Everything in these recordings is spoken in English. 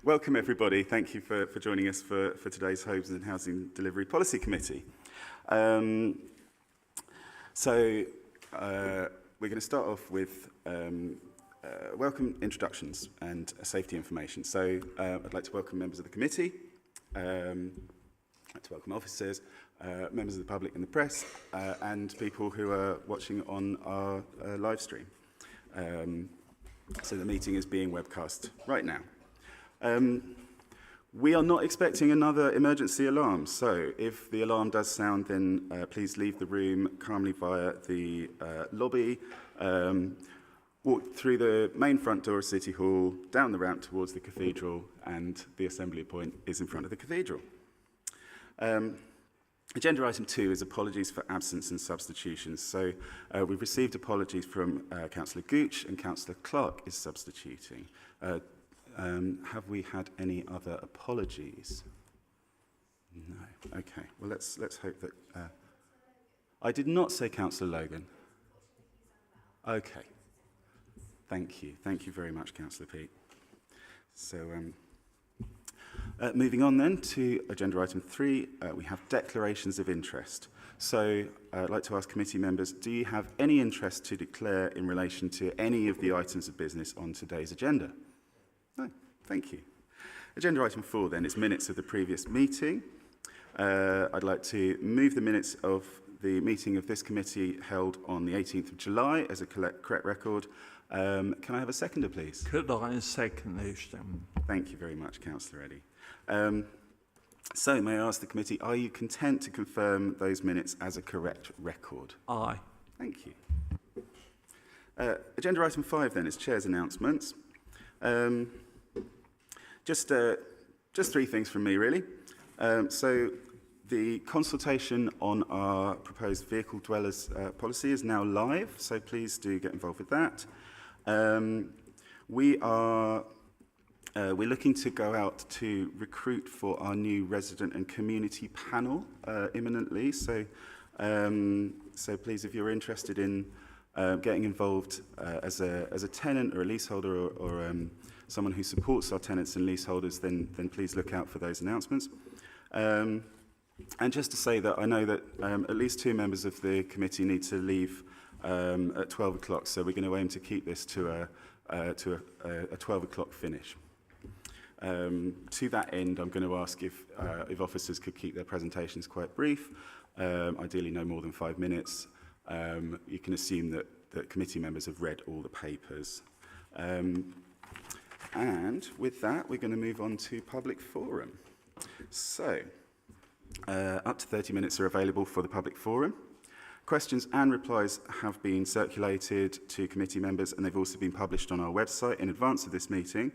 Welcome everybody. Thank you for joining us for today's Homes and Housing Delivery Policy Committee. We're going to start off with welcome introductions and safety information. So I'd like to welcome members of the committee, I'd like to welcome officers, members of the public and the press, and people who are watching on our live stream. So the meeting is being webcast right now. We are not expecting another emergency alarm, so if the alarm does sound, then please leave the room calmly via the lobby, walk through the main front door of City Hall, down the ramp towards the cathedral, and the assembly point is in front of the cathedral. Agenda item 2 is apologies for absence and substitutions. So we've received apologies from Councillor Gooch, and Councillor Clark is substituting. Have we had any other apologies? No. Okay. Well, let's hope that. I did not say Councillor Logan. Okay. Thank you. Thank you very much, Councillor Pete. So, moving on then to agenda item 3, we have declarations of interest. So, I'd like to ask committee members: do you have any interest to declare in relation to any of the items of business on today's agenda? No, thank you. Agenda item 4 then is minutes of the previous meeting. I'd like to move the minutes of the meeting of this committee held on the 18th of July as a correct record. Can I have a seconder, please? Could I second this? Thank you very much, Councillor Eddy. So, may I ask the committee, are you content to confirm those minutes as a correct record? Aye. Thank you. Agenda item 5 then is Chair's announcements. Just 3 things from me, really. So the consultation on our proposed vehicle dwellers policy is now live, so please do get involved with that. We're looking to go out to recruit for our new resident and community panel imminently. So please, if you're interested in getting involved as a tenant or a leaseholder or someone who supports our tenants and leaseholders, then please look out for those announcements. And just to say that I know that at least 2 members of the committee need to leave at 12 o'clock, so we're going to aim to keep this to a 12 o'clock finish. To that end, I'm going to ask if officers could keep their presentations quite brief, ideally no more than 5 minutes. You can assume that committee members have read all the papers. And with that, we're going to move on to public forum. So, up to 30 minutes are available for the public forum. Questions and replies have been circulated to committee members, and they've also been published on our website in advance of this meeting.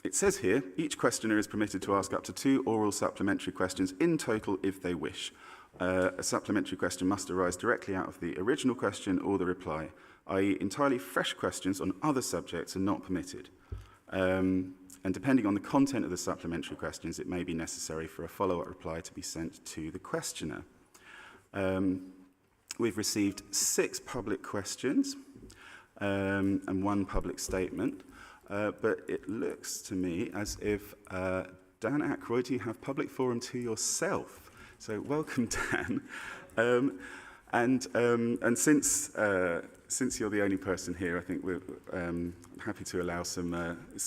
It says here, each questioner is permitted to ask up to 2 oral supplementary questions in total if they wish. A supplementary question must arise directly out of the original question or the reply, i.e. entirely fresh questions on other subjects are not permitted. And depending on the content of the supplementary questions, it may be necessary for a follow-up reply to be sent to the questioner. We've received 6 public questions and 1 public statement, but it looks to me as if Dan Aykroyd, you have public forum to yourself. So welcome, Dan. And since you're the only person here, I think we're happy to allow some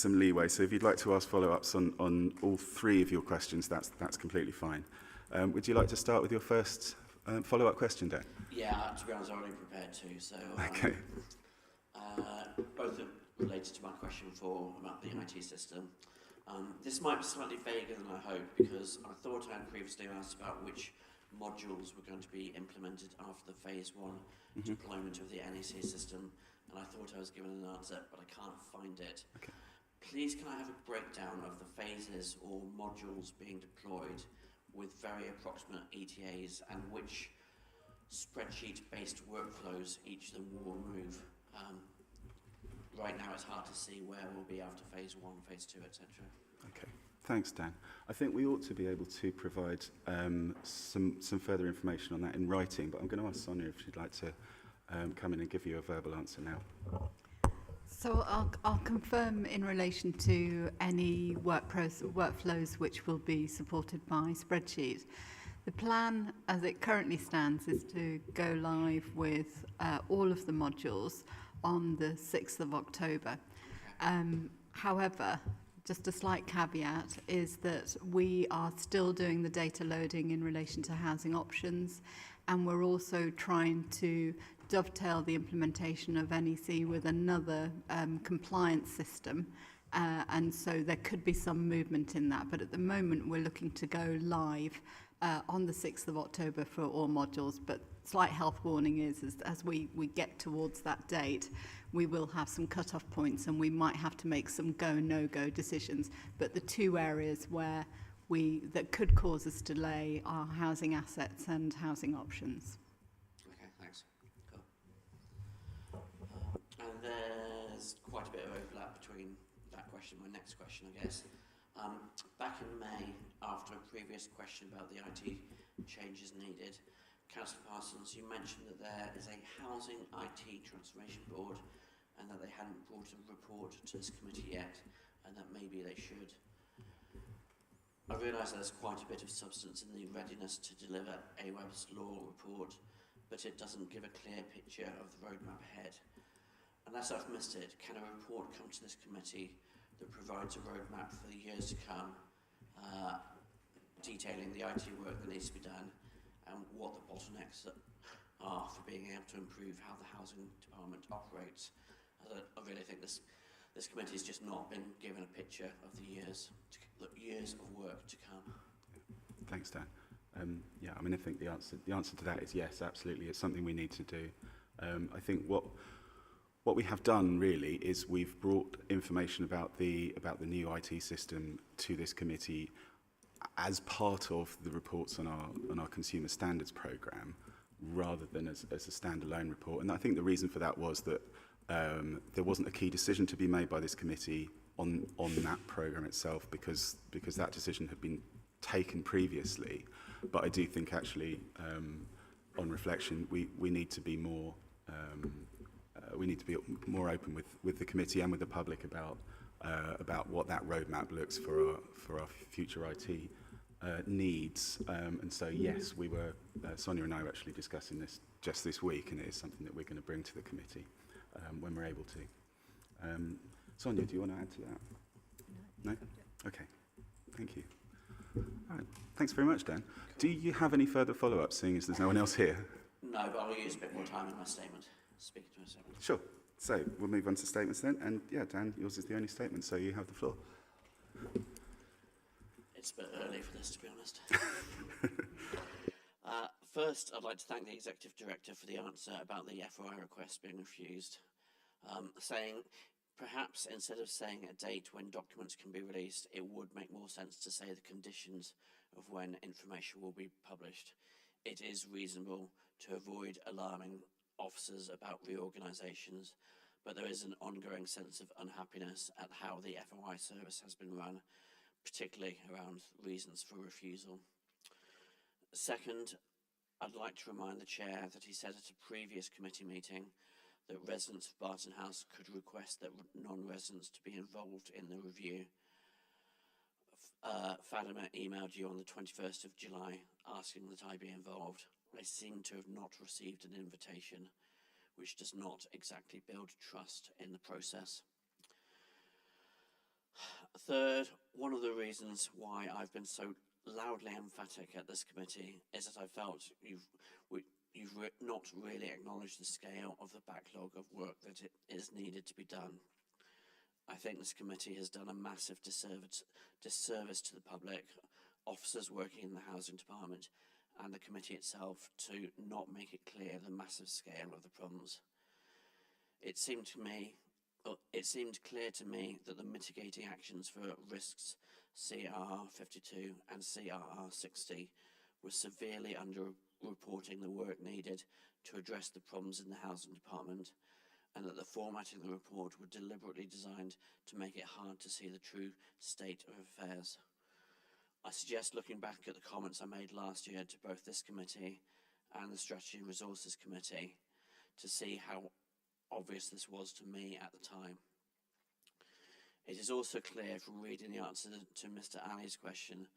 leeway. So if you'd like to ask follow-ups on all 3 of your questions, that's completely fine. Would you like to start with your first follow-up question, Dan? Yeah, to be honest, I already prepared to. So okay. Both are related to my question about the IT system. This might be slightly vaguer than I hoped, because I thought I had previously asked about which modules were going to be implemented after the phase 1 deployment of the NEC system, and I thought I was given an answer, but I can't find it. Okay. Please, can I have a breakdown of the phases or modules being deployed with very approximate ETAs, and which spreadsheet-based workflows each of them will remove? Right now it's hard to see where we'll be after phase 1, phase 2, etc. Okay, thanks, Dan. I think we ought to be able to provide some further information on that in writing, but I'm going to ask Sonia if she'd like to come in and give you a verbal answer now. So I'll confirm in relation to any workflows which will be supported by spreadsheet. The plan as it currently stands is to go live with all of the modules on the 6th of October. However, just a slight caveat is that we are still doing the data loading in relation to housing options, and we're also trying to dovetail the implementation of NEC with another compliance system, and so there could be some movement in that, but at the moment we're looking to go live on the 6th of October for all modules. But slight health warning is as we get towards that date, we will have some cut-off points and we might have to make some go, no-go decisions. But the two areas where that could cause us delay are housing assets and housing options. Okay, thanks. Cool. And there's quite a bit of overlap between that question and my next question, I guess. Back in May, after a previous question about the IT changes needed, Councillor Parsons, you mentioned that there is a Housing IT Transformation Board and that they hadn't brought a report to this committee yet, and that maybe they should. I realise there's quite a bit of substance in the readiness to deliver AWEB's law report, but it doesn't give a clear picture of the roadmap ahead. Unless I've missed it, can a report come to this committee that provides a roadmap for the years to come, detailing the IT work that needs to be done and what the bottlenecks are for being able to improve how the housing department operates? I really think this committee has just not been given a picture of the years of work to come. Thanks, Dan. Yeah, I mean, I think the answer to that is yes, absolutely. It's something we need to do. I think what we have done really is we've brought information about the new IT system to this committee as part of the reports on our consumer standards programme, rather than as a standalone report. And I think the reason for that was that there wasn't a key decision to be made by this committee on that programme itself, because that decision had been taken previously. But I do think actually, on reflection, we need to be more open with the committee and with the public about what that roadmap looks for our future IT needs. And so yes, we were Sonia and I were actually discussing this just this week, and it is something that we're going to bring to the committee when we're able to. Sonia, do you want to add to that? No? Okay. Thank you. All right. Thanks very much, Dan. Cool. Do you have any further follow-ups, seeing as there's no one else here? No, but I'll use a bit more time in my statement. Speaking to my statement. Sure. So we'll move on to statements then. And yeah, Dan, yours is the only statement, so you have the floor. It's a bit early for this, to be honest. First, I'd like to thank the Executive Director for the answer about the FOI request being refused, saying perhaps instead of saying a date when documents can be released, it would make more sense to say the conditions of when information will be published. It is reasonable to avoid alarming officers about reorganisations, but there is an ongoing sense of unhappiness at how the FOI service has been run, particularly around reasons for refusal. Second, I'd like to remind the Chair that he said at a previous committee meeting that residents of Barton House could request that non-residents to be involved in the review. Fatima emailed you on the 21st of July asking that I be involved. I seem to have not received an invitation, which does not exactly build trust in the process. Third, one of the reasons why I've been so loudly emphatic at this committee is that I felt you've not really acknowledged the scale of the backlog of work that it is needed to be done. I think this committee has done a massive disservice to the public, officers working in the housing department, and the committee itself to not make it clear the massive scale of the problems. It seemed clear to me that the mitigating actions for risks CRR 52 and CRR 60 were severely underreporting the work needed to address the problems in the housing department, and that the formatting of the report were deliberately designed to make it hard to see the true state of affairs. I suggest looking back at the comments I made last year to both this committee and the Strategy and Resources Committee to see how obvious this was to me at the time. It is also clear from reading the answer to Mr. Ali's question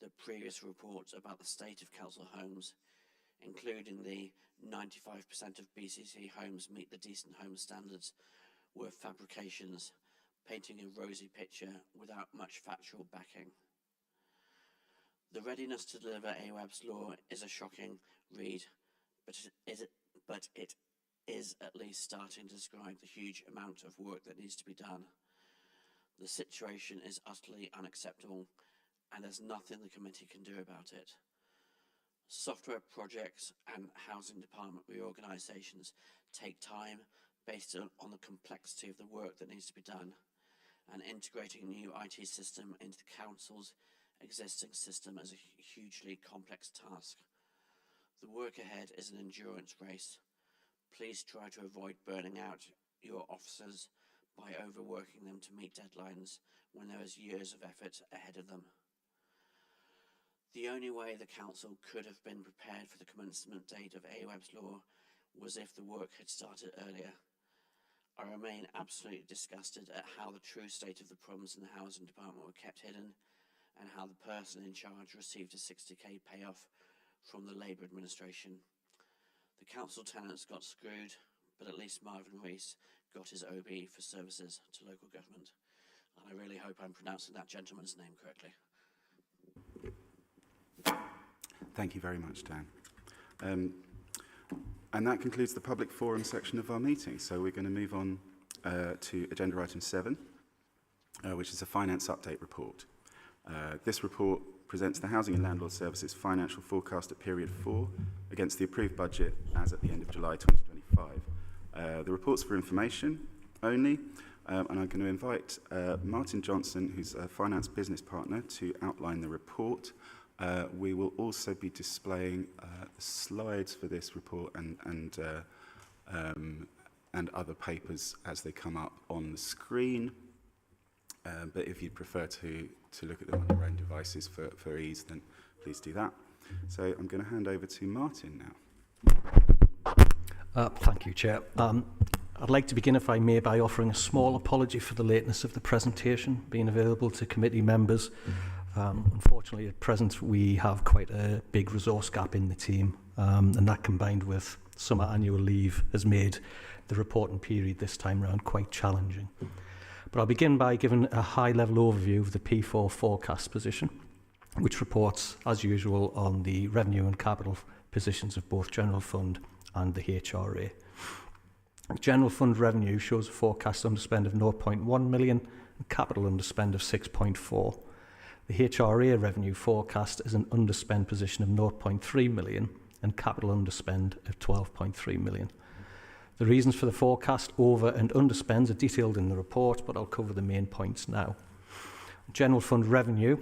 that previous reports about the state of council homes, including the 95% of BCC homes meet the decent home standards, were fabrications, painting a rosy picture without much factual backing. The readiness to deliver AWAB's law is a shocking read, but it is at least starting to describe the huge amount of work that needs to be done. The situation is utterly unacceptable, and there's nothing the committee can do about it. Software projects and housing department reorganisations take time based on the complexity of the work that needs to be done, and integrating a new IT system into the council's existing system is a hugely complex task. The work ahead is an endurance race. Please try to avoid burning out your officers by overworking them to meet deadlines when there is years of effort ahead of them. The only way the council could have been prepared for the commencement date of AWAB's law was if the work had started earlier. I remain absolutely disgusted at how the true state of the problems in the housing department were kept hidden, and how the person in charge received a 60k payoff from the Labour administration. The council tenants got screwed, but at least Marvin Rees got his OB for services to local government. And I really hope I'm pronouncing that gentleman's name correctly. Thank you very much, Dan. And that concludes the public forum section of our meeting. So we're going to move on to agenda item 7, which is a finance update report. This report presents the Housing and Landlord Services financial forecast at period 4 against the approved budget as at the end of July 2025. The report's for information only, and I'm going to invite Martin Johnson, who's a finance business partner, to outline the report. We will also be displaying slides for this report and other papers as they come up on the screen. But if you'd prefer to look at them on your own devices for ease, then please do that. So I'm going to hand over to Martin now. Thank you, Chair. I'd like to begin, if I may, by offering a small apology for the lateness of the presentation being available to committee members. Unfortunately, at present, we have quite a big resource gap in the team, and that combined with summer annual leave has made the reporting period this time around quite challenging. But I'll begin by giving a high-level overview of the P4 forecast position, which reports, as usual, on the revenue and capital positions of both General Fund and the HRA. General Fund revenue shows a forecast underspend of 0.1 million and capital underspend of 6.4. The HRA revenue forecast is an underspend position of 0.3 million and capital underspend of 12.3 million. The reasons for the forecast over and underspends are detailed in the report, but I'll cover the main points now. General Fund revenue,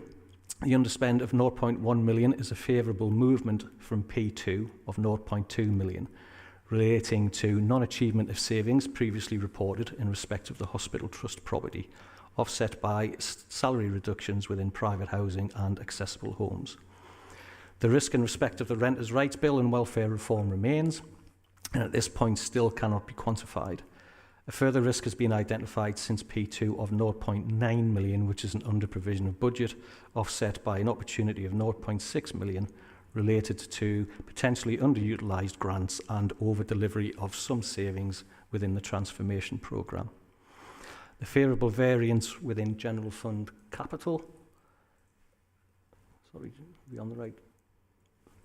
the underspend of 0.1 million is a favourable movement from P2 of 0.2 million, relating to non-achievement of savings previously reported in respect of the Hospital Trust property, offset by salary reductions within private housing and accessible homes. The risk in respect of the Renters' Rights Bill and welfare reform remains, and at this point still cannot be quantified. A further risk has been identified since P2 of 0.9 million, which is an under-provision of budget, offset by an opportunity of 0.6 million related to potentially underutilised grants and over-delivery of some savings within the transformation programme. The favourable variance within General Fund capital,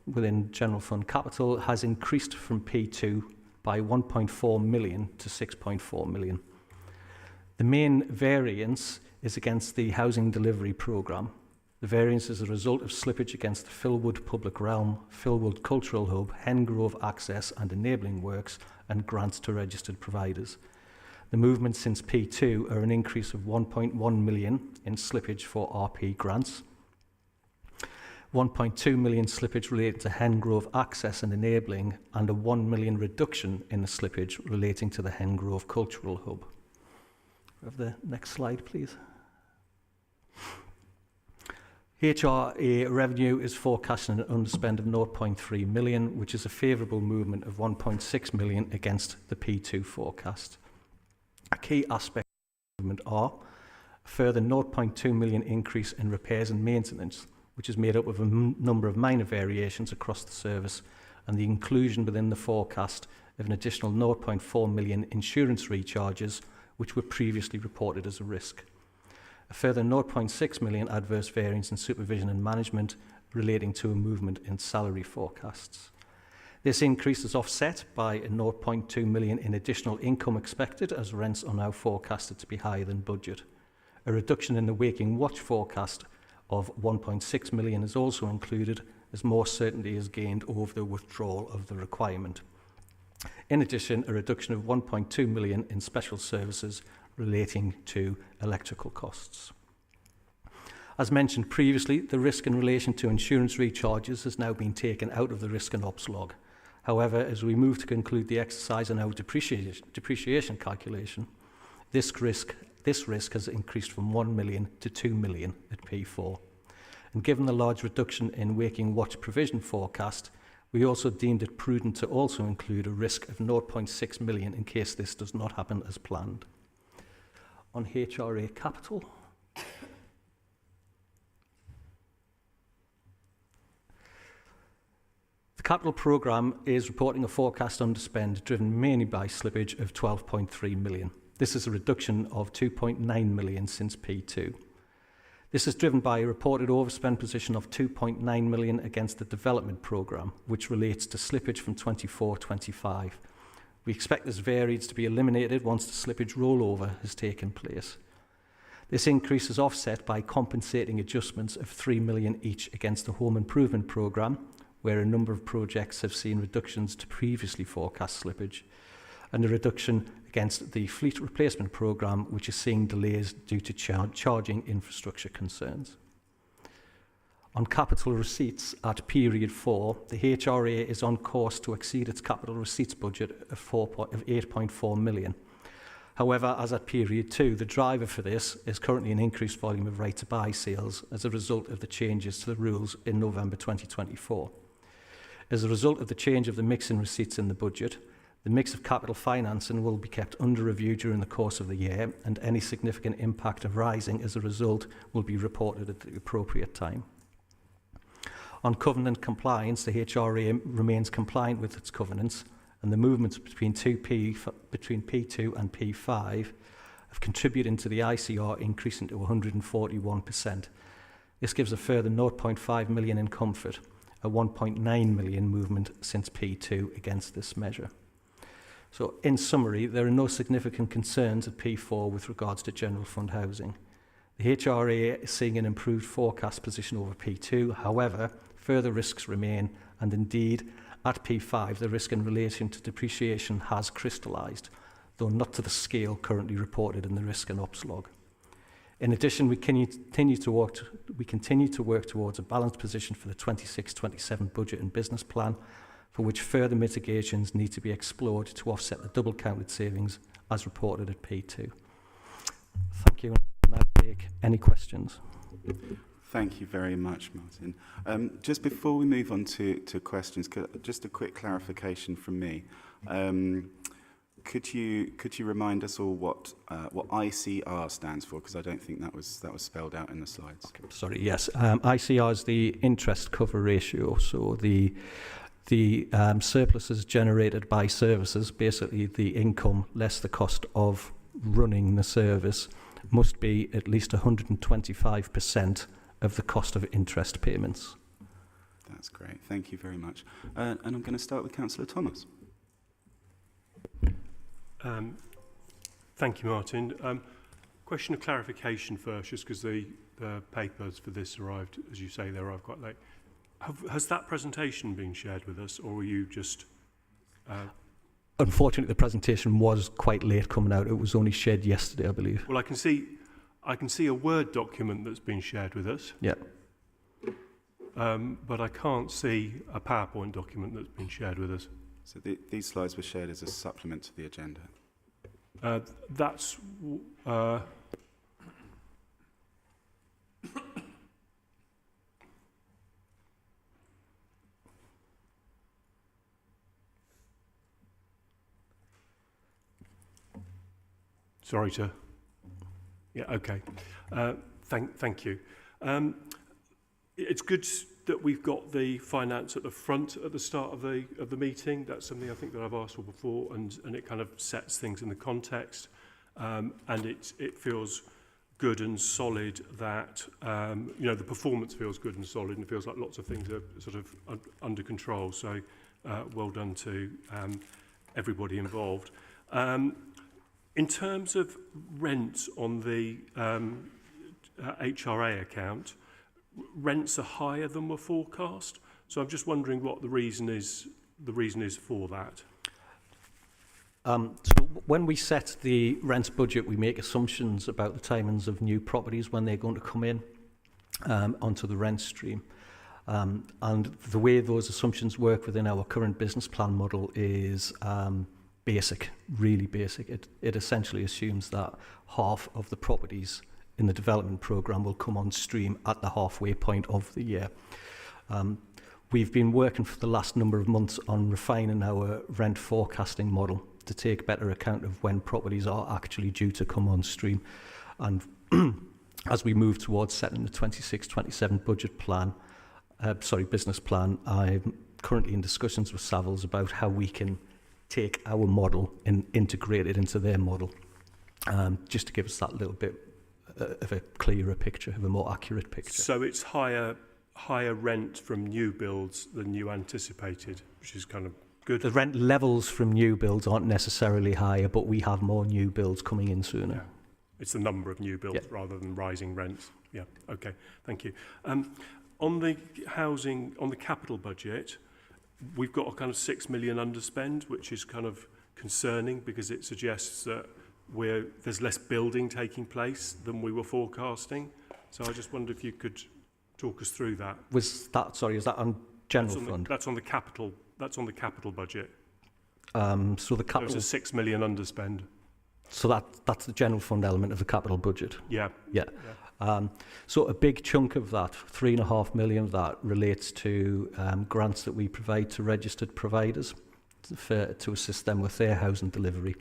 within General Fund capital has increased from P2 by 1.4 million to 6.4 million. The main variance is against the Housing Delivery Programme. The variance is a result of slippage against the Philwood Public Realm, Philwood Cultural Hub, Hengrove Access and Enabling Works, and grants to registered providers. The movements since P2 are an increase of 1.1 million in slippage for RP grants, 1.2 million slippage related to Hengrove Access and Enabling, and a 1 million reduction in the slippage relating to the Hengrove Cultural Hub. Have the next slide, please. HRA revenue is forecasting an underspend of 0.3 million, which is a favourable movement of 1.6 million against the P2 forecast. A key aspect of the movement are a further 0.2 million increase in repairs and maintenance, which is made up of a number of minor variations across the service, and the inclusion within the forecast of an additional 0.4 million insurance recharges, which were previously reported as a risk. A further 0.6 million adverse variance in supervision and management relating to a movement in salary forecasts. This increase is offset by a 0.2 million in additional income expected as rents are now forecasted to be higher than budget. A reduction in the waking watch forecast of 1.6 million is also included as more certainty is gained over the withdrawal of the requirement. In addition, a reduction of 1.2 million in special services relating to electrical costs. As mentioned previously, the risk in relation to insurance recharges has now been taken out of the risk and ops log. However, as we move to conclude the exercise on our depreciation calculation, this risk has increased from 1 million to 2 million at P4. And given the large reduction in waking watch provision forecast, we also deemed it prudent to also include a risk of 0.6 million in case this does not happen as planned. On HRA capital, the capital programme is reporting a forecast underspend driven mainly by slippage of 12.3 million. This is a reduction of 2.9 million since P2. This is driven by a reported overspend position of 2.9 million against the development programme, which relates to slippage from 24-25. We expect this variance to be eliminated once the slippage rollover has taken place. This increase is offset by compensating adjustments of 3 million each against the home improvement programme, where a number of projects have seen reductions to previously forecast slippage, and a reduction against the fleet replacement programme, which is seeing delays due to charging infrastructure concerns. On capital receipts at period 4, the HRA is on course to exceed its capital receipts budget of 8.4 million. However, as at period 2, the driver for this is currently an increased volume of right-to-buy sales as a result of the changes to the rules in November 2024. As a result of the change of the mix in receipts in the budget, the mix of capital financing will be kept under review during the course of the year, and any significant impact arising as a result will be reported at the appropriate time. On covenant compliance, the HRA remains compliant with its covenants, and the movements between P2 and P5 have contributed to the ICR increasing to 141%. This gives a further 0.5 million in comfort, a 1.9 million movement since P2 against this measure. So, in summary, there are no significant concerns at P4 with regards to general fund housing. The HRA is seeing an improved forecast position over P2. However, further risks remain, and indeed, at P5, the risk in relation to depreciation has crystallised, though not to the scale currently reported in the risk and ops log. In addition, we continue to work towards a balanced position for the 26-27 budget and business plan, for which further mitigations need to be explored to offset the double-counted savings as reported at P2. Thank you, and I'll now take any questions. Thank you very much, Martin. Just before we move on to questions, just a quick clarification from me. Could you remind us all what ICR stands for? Because I don't think that was spelled out in the slides. Okay, sorry, yes. ICR is the interest cover ratio. So the surpluses generated by services, basically the income less the cost of running the service, must be at least 125% of the cost of interest payments. That's great. Thank you very much. And I'm going to start with Councillor Thomas. Thank you, Martin. Question of clarification first, just because the papers for this arrived, as you say, they arrived quite late. Has that presentation been shared with us, or were you just... Unfortunately, the presentation was quite late coming out. It was only shared yesterday, I believe. Well, I can see a Word document that's been shared with us. Yeah. But I can't see a PowerPoint document that's been shared with us. So these slides were shared as a supplement to the agenda. That's... Sorry to... Yeah, okay. Thank you. It's good that we've got the finance at the front at the start of the meeting. That's something I think that I've asked for before, and it kind of sets things in the context. And it feels good and solid that, the performance feels good and solid, and it feels like lots of things are sort of under control. So well done to everybody involved. In terms of rents on the HRA account, rents are higher than were forecast. So I'm just wondering what the reason is for that. So when we set the rents budget, we make assumptions about the timings of new properties when they're going to come in onto the rent stream. And the way those assumptions work within our current business plan model is basic, really basic. It essentially assumes that half of the properties in the development programme will come on stream at the halfway point of the year. We've been working for the last number of months on refining our rent forecasting model to take better account of when properties are actually due to come on stream. And as we move towards setting the 26-27 budget plan, business plan, I'm currently in discussions with Savills about how we can take our model and integrate it into their model, just to give us that little bit of a clearer picture, of a more accurate picture. So it's higher rent from new builds than you anticipated, which is kind of good. The rent levels from new builds aren't necessarily higher, but we have more new builds coming in sooner. Yeah. It's the number of new builds rather than rising rents. Yeah, okay, thank you. On the housing, on the capital budget, we've got a kind of 6 million underspend, which is kind of concerning because it suggests that there's less building taking place than we were forecasting. So I just wondered if you could talk us through that. Is that on general fund? That's on the capital budget. So the capital. There's a 6 million underspend. So that's the general fund element of the capital budget. Yeah. So a big chunk of that, 3.5 million of that, relates to grants that we provide to registered providers to assist them with their housing delivery.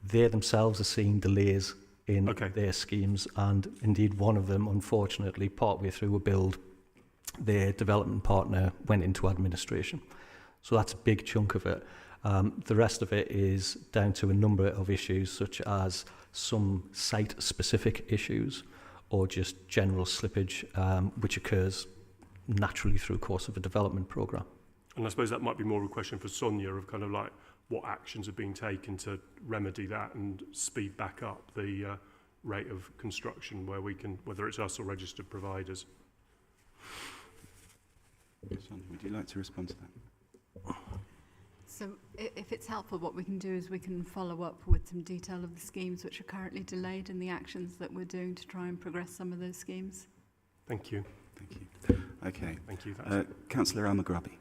They themselves are seeing delays in their schemes, and indeed one of them, unfortunately, partway through a build, their development partner went into administration. So that's a big chunk of it. The rest of it is down to a number of issues, such as some site-specific issues or just general slippage, which occurs naturally through the course of a development programme. And I suppose that might be more of a question for Sonia of kind of like what actions are being taken to remedy that and speed back up the rate of construction where we can, whether it's us or registered providers. Sonia, would you like to respond to that? So if it's helpful, what we can do is we can follow up with some detail of the schemes which are currently delayed and the actions that we're doing to try and progress some of those schemes. Thank you. Thank you. Okay. Thank you. Councillor Al-Maghrabi.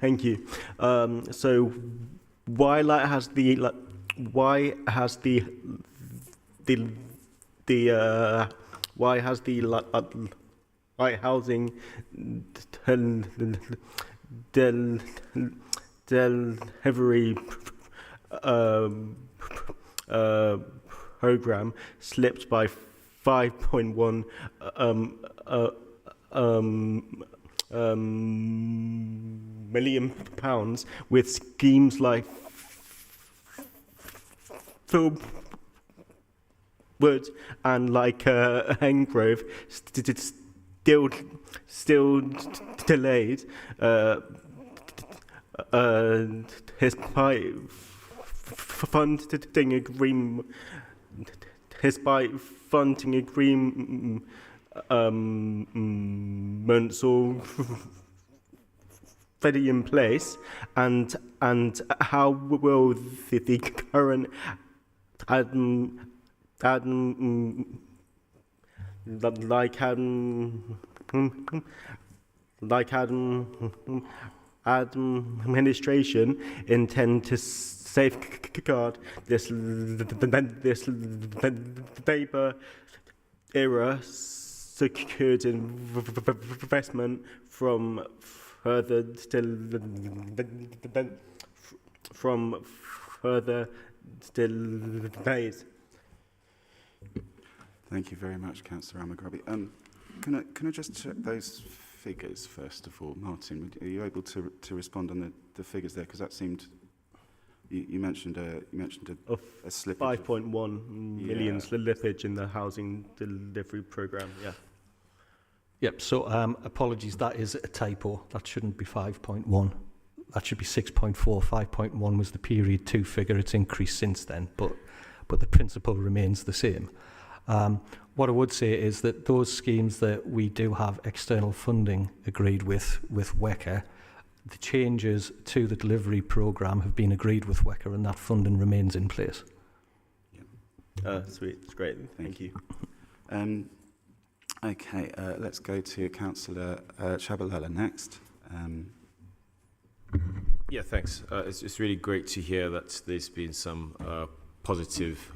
Thank you. So why has the housing delivery program slipped by 5.1 million pounds, with schemes like Philwood and like Hengrove still delayed, despite funding agreement. Agreements already in place, and how will the current administration intend to safeguard this Labour era secured investment from further delays. Thank you very much, Councillor Amagrabi. Can I just check those figures first of all, Martin? Are you able to respond on the figures there? Because that seemed you mentioned a slippage. 5.1 million slippage in the housing delivery programme. Yeah. Yep, so apologies, that is a typo. That shouldn't be 5.1. That should be 6.4. 5.1 was the period 2 figure. It's increased since then, but the principle remains the same. What I would say is that those schemes that we do have external funding agreed with WECA, the changes to the delivery programme have been agreed with WECA and that funding remains in place. Sweet, it's great. Thank you. Okay, let's go to Councillor Chabalala next. Yeah, thanks. It's really great to hear that there's been some positive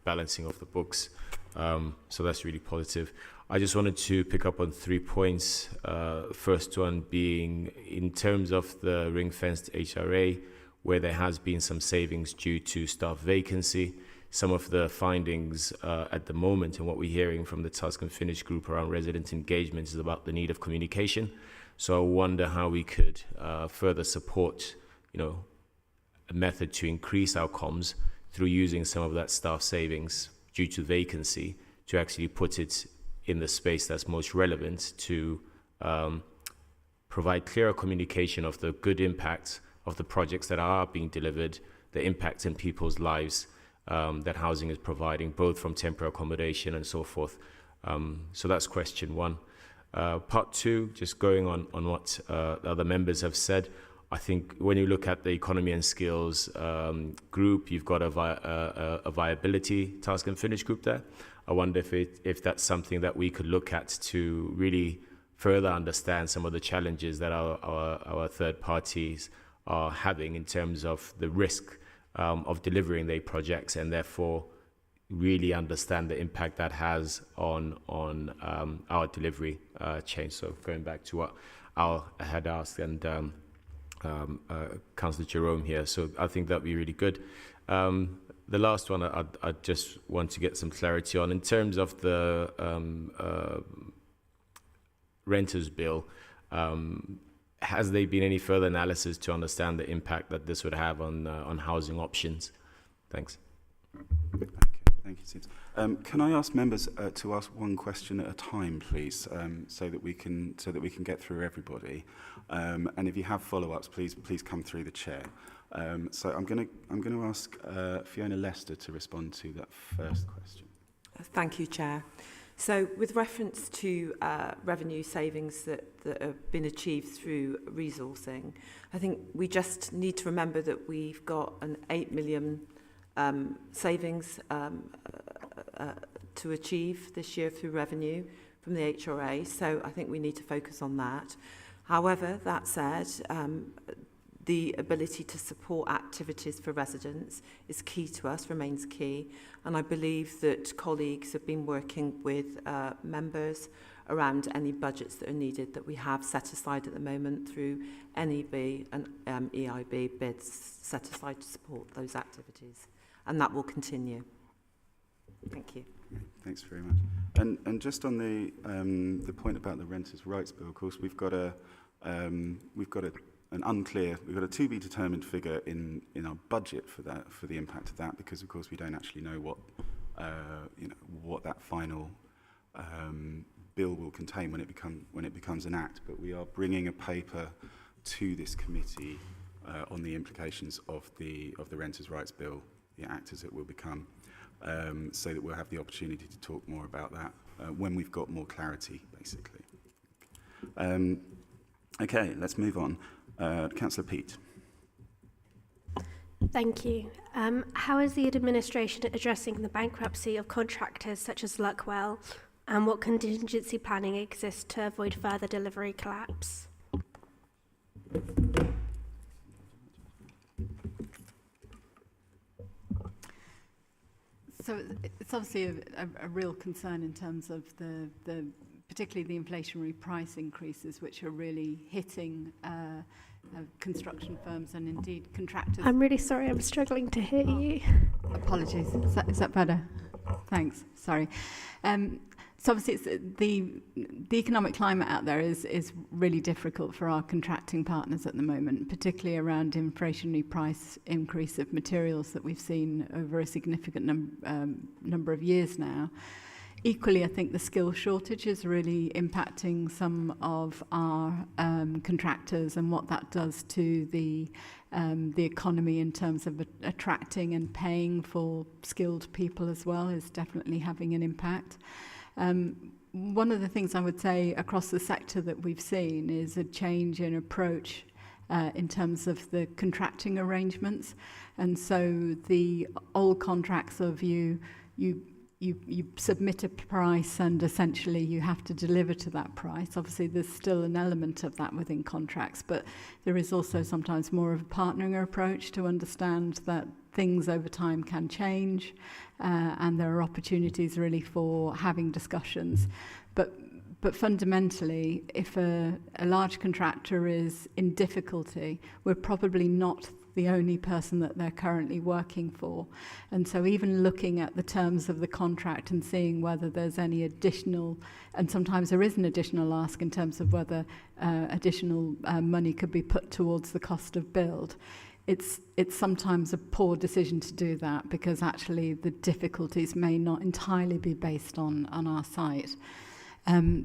balancing of the books. So that's really positive. I just wanted to pick up on 3 points. First one being in terms of the ring-fenced HRA, where there has been some savings due to staff vacancy. Some of the findings at the moment and what we're hearing from the Task and Finish group around resident engagement is about the need of communication. So I wonder how we could further support, a method to increase our comms through using some of that staff savings due to vacancy to actually put it in the space that's most relevant to provide clearer communication of the good impact of the projects that are being delivered, the impact in people's lives that housing is providing, both from temporary accommodation and so forth. So that's question one. Part two, just going on what the other members have said, I think when you look at the economy and skills group, you've got a viability task and finish group there. I wonder if that's something that we could look at to really further understand some of the challenges that our third parties are having in terms of the risk of delivering their projects, and therefore really understand the impact that has on our delivery chain. So going back to what Al had asked and Councillor Jerome here, so I think that'd be really good. The last one I just want to get some clarity on in terms of the renters bill. Has there been any further analysis to understand the impact that this would have on housing options? Thanks. Okay, thank you, Sims. Can I ask members to ask one question at a time, please, so that we can get through everybody. And if you have follow-ups, please come through the chair. So I'm going to ask Fiona Lester to respond to that first question. Thank you, Chair. So with reference to revenue savings that have been achieved through resourcing, I think we just need to remember that we've got an 8 million savings to achieve this year through revenue from the HRA. So I think we need to focus on that. However, that said, the ability to support activities for residents is key to us, remains key. And I believe that colleagues have been working with members around any budgets that are needed that we have set aside at the moment through NEB and EIB bids set aside to support those activities. And that will continue. Thank you. Thanks very much. And just on the point about the Renters' Rights Bill, of course, we've got a to be determined figure in our budget for that, for the impact of that, because of course we don't actually know what that final bill will contain when it becomes an act. But we are bringing a paper to this committee on the implications of the Renters' Rights Bill, the act as it will become, so that we'll have the opportunity to talk more about that when we've got more clarity, basically. Okay, let's move on. Councillor Peat. Thank you. How is the administration addressing the bankruptcy of contractors such as Luckwell, and what contingency planning exists to avoid further delivery collapse? So it's obviously a real concern in terms of the particularly the inflationary price increases, which are really hitting construction firms and indeed contractors. I'm really sorry, I'm struggling to hear you. Apologies. Is that better? Thanks. Sorry. So obviously, it's the economic climate out there is really difficult for our contracting partners at the moment, particularly around inflationary price increase of materials that we've seen over a significant number of years now. Equally, I think the skill shortage is really impacting some of our contractors, and what that does to the economy in terms of attracting and paying for skilled people as well is definitely having an impact. One of the things I would say across the sector that we've seen is a change in approach in terms of the contracting arrangements. And so the old contracts of you submit a price and essentially you have to deliver to that price. Obviously, there's still an element of that within contracts, but there is also sometimes more of a partnering approach to understand that things over time can change, and there are opportunities really for having discussions. But fundamentally, if a large contractor is in difficulty, we're probably not the only person that they're currently working for. And so even looking at the terms of the contract and seeing whether there's any additional, and sometimes there is an additional ask in terms of whether additional money could be put towards the cost of build, it's sometimes a poor decision to do that, because actually the difficulties may not entirely be based on our site.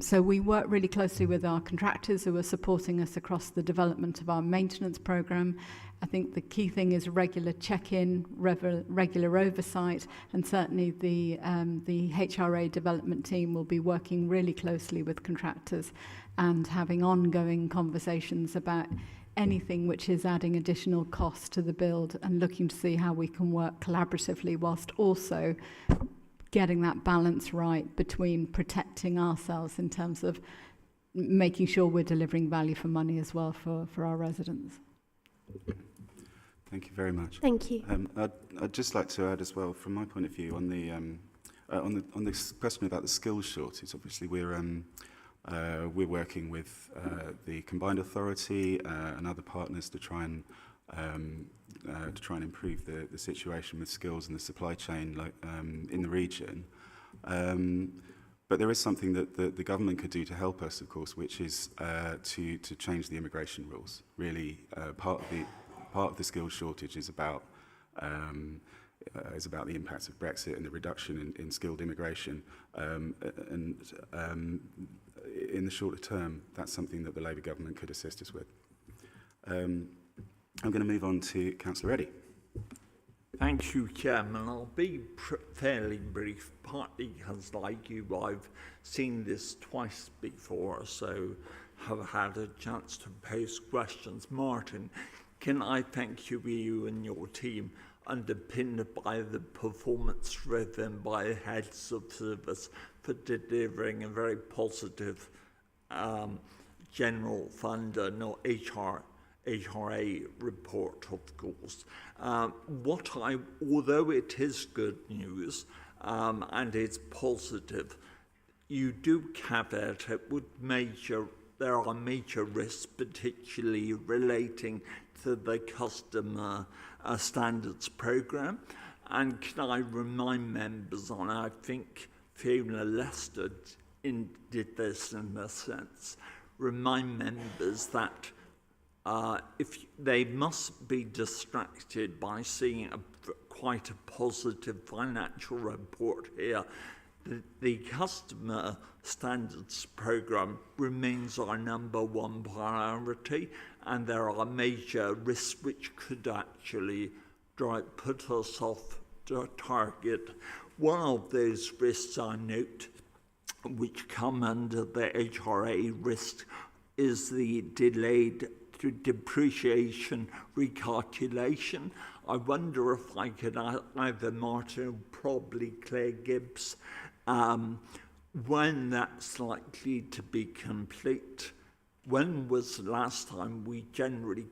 So we work really closely with our contractors who are supporting us across the development of our maintenance programme. I think the key thing is regular check-in, regular oversight, and certainly the HRA development team will be working really closely with contractors and having ongoing conversations about anything which is adding additional cost to the build, and looking to see how we can work collaboratively whilst also getting that balance right between protecting ourselves in terms of making sure we're delivering value for money as well for our residents. Thank you very much. Thank you. I'd just like to add as well, from my point of view, on this question about the skills shortage. Obviously, we're working with the Combined Authority and other partners to try and improve the situation with skills and the supply chain in the region. But there is something that the government could do to help us, of course, which is to change the immigration rules. Really, part of the skills shortage is about the impacts of Brexit and the reduction in skilled immigration. And in the shorter term, that's something that the Labour government could assist us with. I'm going to move on to Councillor Eddy. Thank you, Chairman. I'll be fairly brief, partly because, like you, I've seen this twice before, so have had a chance to pose questions. Martin, can I thank you and your team, underpinned by the performance driven by the heads of service, for delivering a very positive general fund, not HRA report, of course. Although it is good news and it's positive, you do caveat it with there are major risks, particularly relating to the customer standards programme. And can I remind members on, I think Fiona Lester did this in a sense, remind members that if they must be distracted by seeing quite a positive financial report here, the customer standards programme remains our #1 priority, and there are major risks which could actually put us off the target. One of those risks I note, which come under the HRA risk, is the delayed depreciation recalculation. I wonder if I could either Martin or probably Claire Gibbs, when that's likely to be complete. When was the last time we generally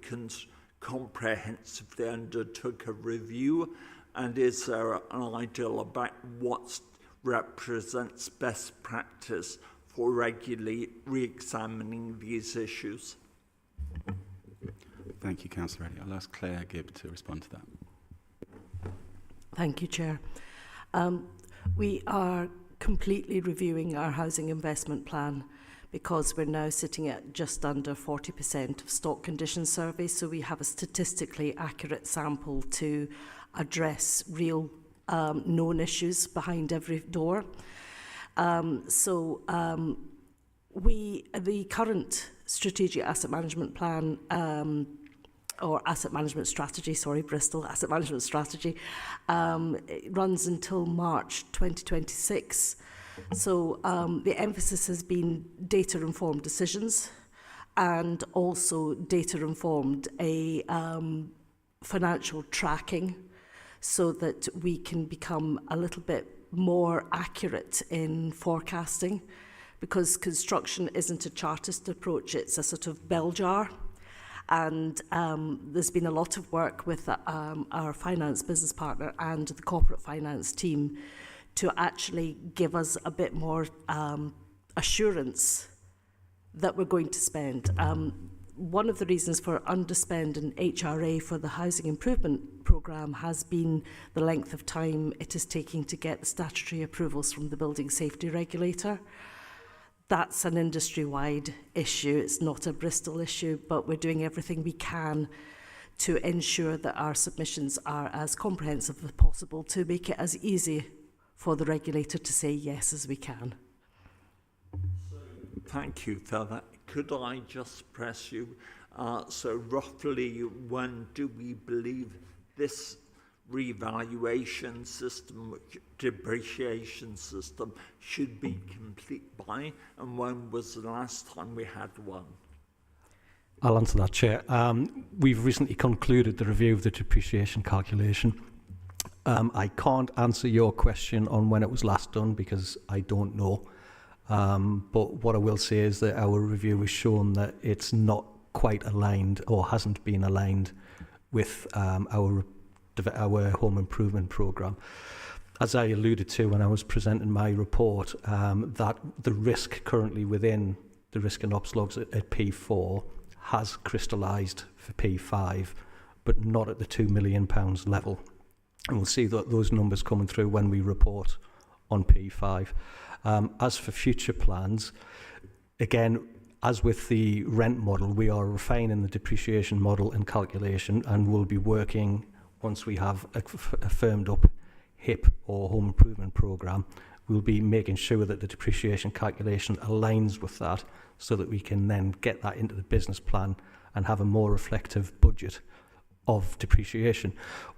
comprehensively undertook a review? And is there an ideal about what represents best practice for regularly re-examining these issues? Thank you, Councillor Eddy. I'll ask Claire Gibb to respond to that. Thank you, Chair. We are completely reviewing our housing investment plan because we're now sitting at just under 40% of stock condition surveys, so we have a statistically accurate sample to address real known issues behind every door. The current strategic asset management plan or asset management strategy, Bristol asset management strategy, it runs until March 2026. So the emphasis has been data-informed decisions and also data-informed financial tracking so that we can become a little bit more accurate in forecasting, because construction isn't a chartist approach, it's a sort of bell jar. And there's been a lot of work with our finance business partner and the corporate finance team to actually give us a bit more assurance that we're going to spend. One of the reasons for underspend in HRA for the housing improvement programme has been the length of time it is taking to get the statutory approvals from the building safety regulator. That's an industry-wide issue. It's not a Bristol issue, but we're doing everything we can to ensure that our submissions are as comprehensive as possible to make it as easy for the regulator to say yes as we can. Thank you for that. Could I just press you? So roughly when do we believe this revaluation system, depreciation system should be complete by, and when was the last time we had one? I'll answer that, Chair. We've recently concluded the review of the depreciation calculation. I can't answer your question on when it was last done because I don't know. But what I will say is that our review has shown that it's not quite aligned or hasn't been aligned with our home improvement programme. As I alluded to when I was presenting my report, that the risk currently within the risk and ops logs at P4 has crystallised for P5, but not at the £2 million level. And we'll see those numbers coming through when we report on P5. As for future plans, again, as with the rent model, we are refining the depreciation model and calculation, and we'll be working, once we have a firmed up HIP or home improvement programme, we'll be making sure that the depreciation calculation aligns with that so that we can then get that into the business plan and have a more reflective budget of depreciation.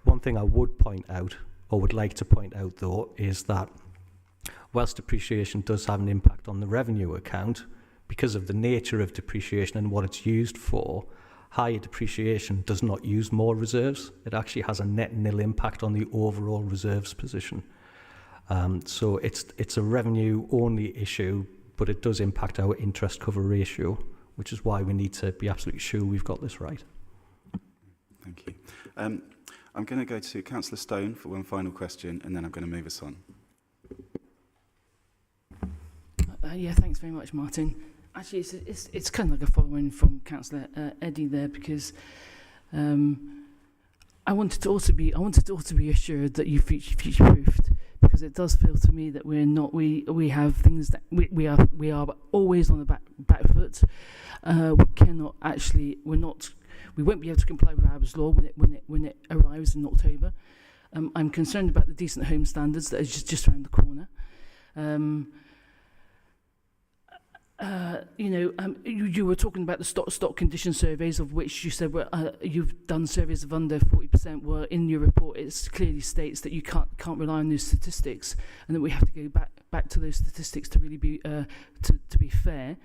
One thing I would point out, or would like to point out though, is that whilst depreciation does have an impact on the revenue account, because of the nature of depreciation and what it's used for, higher depreciation does not use more reserves. It actually has a net nil impact on the overall reserves position. So it's a revenue only issue, but it does impact our interest cover ratio, which is why we need to be absolutely sure we've got this right. Thank you. I'm going to go to Councillor Stone for one final question, and then I'm going to move us on. Yeah, thanks very much, Martin. Actually, it's kind of like a following from Councillor Eddy there, because I wanted to also be assured that you future-proofed, because it does feel to me that we're not. We have things that we are always on the back foot. We cannot actually. We won't be able to comply with Arab's law when it arrives in October. I'm concerned about the decent home standards that is just around the corner. You were talking about the stock condition surveys, of which you said you've done surveys of under 40%. Well, in your report, it clearly states that you can't rely on those statistics, and that we have to go back to those statistics to really be to be fair.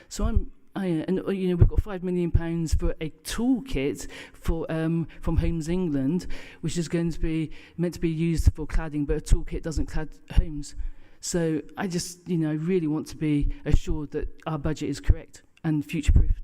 So we've got £5 million for a toolkit for from Homes England, which is going to be meant to be used for cladding, but a toolkit doesn't clad homes. So I just, really want to be assured that our budget is correct and future-proofed.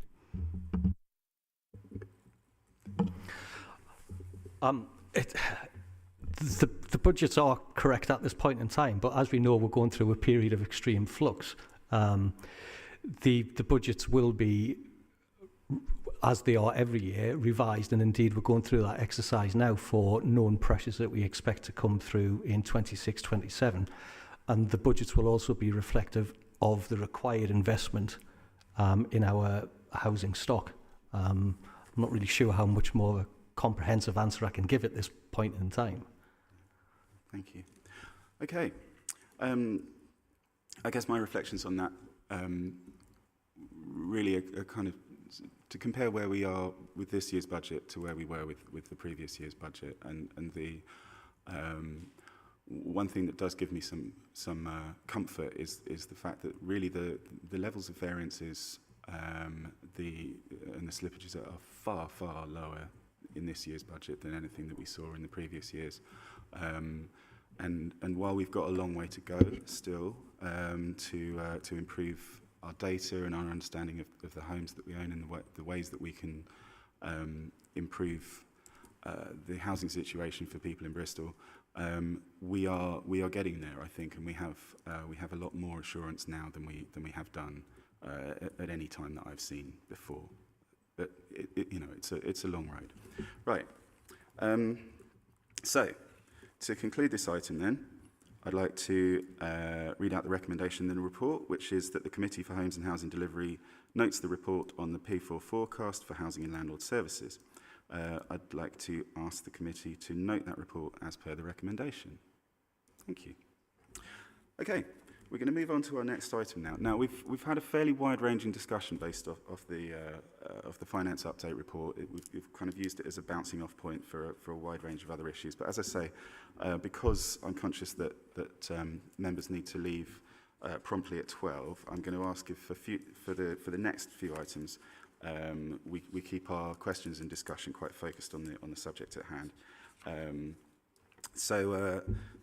the budgets are correct at this point in time, but as we know, we're going through a period of extreme flux. The budgets will be, as they are every year, revised, and indeed we're going through that exercise now for known pressures that we expect to come through in 26-27, and the budgets will also be reflective of the required investment in our housing stock. I'm not really sure how much more of a comprehensive answer I can give at this point in time. Thank you. Okay. I guess my reflections on that really are kind of to compare where we are with this year's budget to where we were with the previous year's budget, and the one thing that does give me some comfort is the fact that really the levels of variances and the slippages are far lower in this year's budget than anything that we saw in the previous years. And while we've got a long way to go still to improve our data and our understanding of the homes that we own and the ways that we can improve the housing situation for people in Bristol, we are getting there, I think, and we have a lot more assurance now than we have done at any time that I've seen before. But it's a long road, right? So to conclude this item, then, I'd like to read out the recommendation in the report, which is that the Committee for Homes and Housing Delivery notes the report on the P4 forecast for housing and landlord services. I'd like to ask the committee to note that report as per the recommendation. Thank you. Okay, we're going to move on to our next item now. Now, we've had a fairly wide-ranging discussion based off the finance update report. We've kind of used it as a bouncing off point for a wide range of other issues. But as I say, because I'm conscious that members need to leave promptly at 12, I'm going to ask if for the next few items we keep our questions and discussion quite focused on the subject at hand.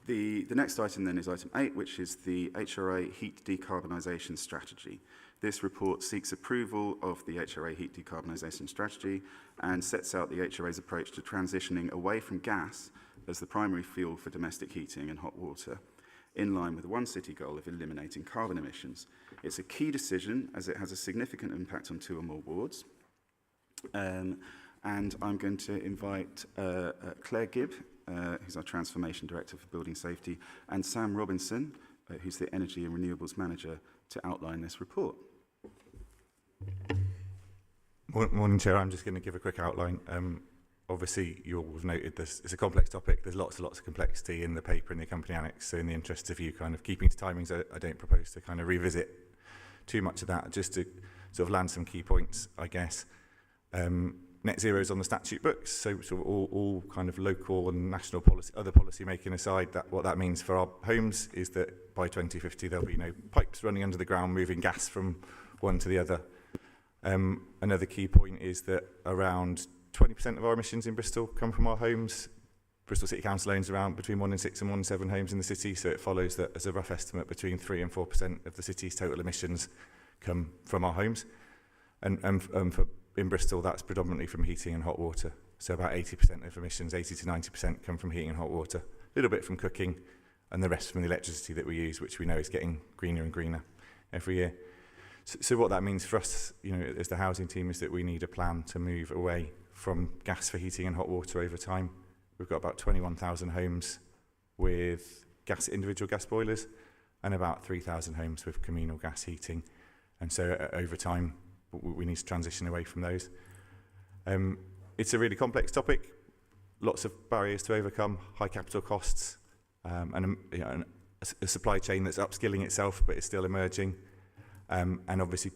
The next item then is item 8, which is the HRA Heat Decarbonisation Strategy. This report seeks approval of the HRA Heat Decarbonisation Strategy and sets out the HRA's approach to transitioning away from gas as the primary fuel for domestic heating and hot water, in line with the One City goal of eliminating carbon emissions. It's a key decision as it has a significant impact on 2 or more wards. And I'm going to invite Claire Gibb, who's our Transformation Director for Building Safety, and Sam Robinson, who's the Energy and Renewables Manager, to outline this report. Morning, Chair. I'm just going to give a quick outline. Obviously, you all have noted this. It's a complex topic. There's lots and lots of complexity in the paper and the company annex. So in the interest of you kind of keeping to timings, I don't propose to kind of revisit too much of that. Just to sort of land some key points, I guess. Net zero is on the statute books, so all kind of local and national policy, other policy making aside, what that means for our homes is that by 2050 there'll be no pipes running under the ground moving gas from one to the other. Another key point is that around 20% of our emissions in Bristol come from our homes. Bristol City Council owns around between 1 in 6 and 1 in 7 homes in the city, so it follows that as a rough estimate between 3 and 4% of the city's total emissions come from our homes. And in Bristol, that's predominantly from heating and hot water. So about 80% of emissions, 80 to 90% come from heating and hot water. A little bit from cooking, and the rest from the electricity that we use, which we know is getting greener and greener every year. So what that means for us, as the housing team, is that we need a plan to move away from gas for heating and hot water over time. We've got about 21,000 homes with individual gas boilers, and about 3,000 homes with communal gas heating. And so over time, we need to transition away from those. It's a really complex topic, lots of barriers to overcome, high capital costs, and a supply chain that's upskilling itself but is still emerging, and obviously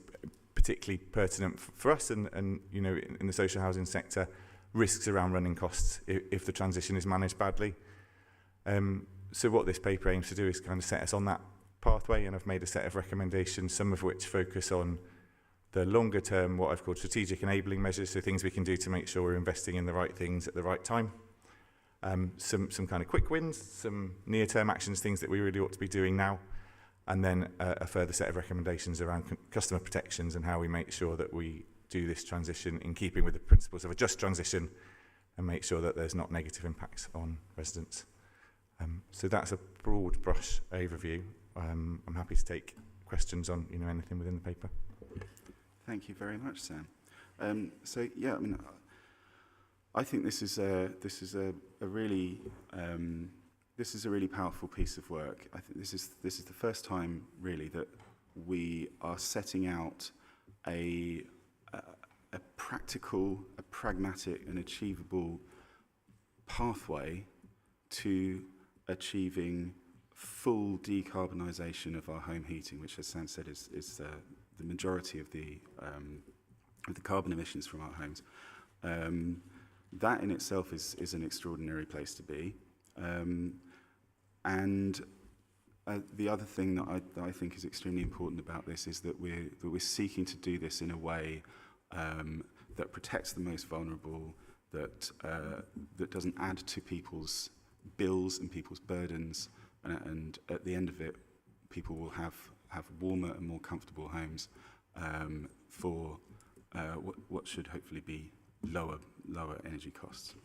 particularly pertinent for us and in the social housing sector, risks around running costs if the transition is managed badly. So what this paper aims to do is kind of set us on that pathway, and I've made a set of recommendations, some of which focus on the longer term, what I've called strategic enabling measures, so things we can do to make sure we're investing in the right things at the right time. Some kind of quick wins, some near-term actions, things that we really ought to be doing now, and then a further set of recommendations around customer protections and how we make sure that we do this transition in keeping with the principles of a just transition and make sure that there's not negative impacts on residents. So that's a broad brush overview. I'm happy to take questions on anything within the paper. Thank you very much, Sam. So yeah, I mean, I think this is a really powerful piece of work. I think this is the first time really that we are setting out a practical, a pragmatic, and achievable pathway to achieving full decarbonisation of our home heating, which, as Sam said, is the majority of the carbon emissions from our homes. That in itself is an extraordinary place to be. And the other thing that I think is extremely important about this is that we're seeking to do this in a way that protects the most vulnerable, that doesn't add to people's bills and people's burdens, and at the end of it, people will have warmer and more comfortable homes for what should hopefully be lower energy costs.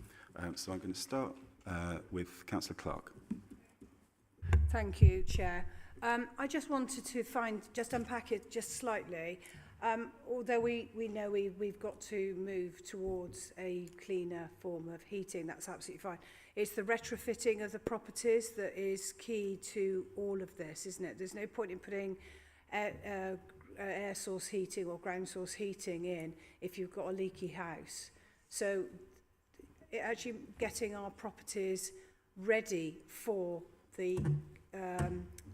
So I'm going to start with Councillor Clark. Thank you, Chair. I just wanted to unpack it just slightly. Although we know we've got to move towards a cleaner form of heating, that's absolutely fine. It's the retrofitting of the properties that is key to all of this, isn't it? There's no point in putting air source heating or ground source heating in if you've got a leaky house. So actually getting our properties ready for the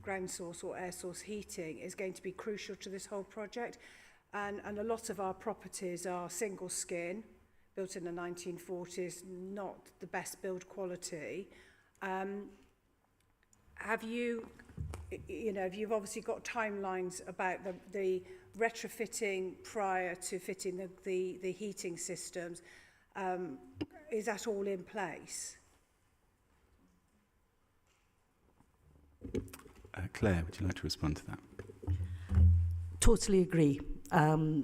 ground source or air source heating is going to be crucial to this whole project. And a lot of our properties are single skin, built in the 1940s, not the best build quality. Have you've obviously got timelines about the retrofitting prior to fitting the heating systems. Is that all in place? Claire, would you like to respond to that? Totally agree.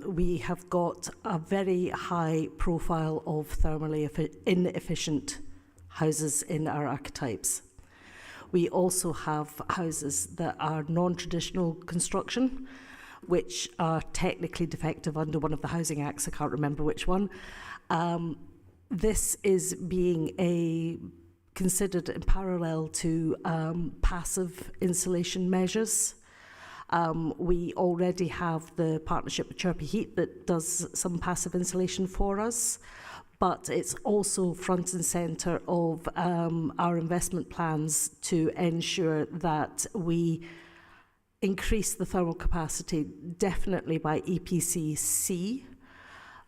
We have got a very high profile of thermally inefficient houses in our archetypes. We also have houses that are non-traditional construction, which are technically defective under one of the Housing Acts, I can't remember which one. This is being considered in parallel to passive insulation measures. We already have the partnership with Chirpy Heat that does some passive insulation for us, but it's also front and centre of our investment plans to ensure that we increase the thermal capacity, definitely by EPC-C.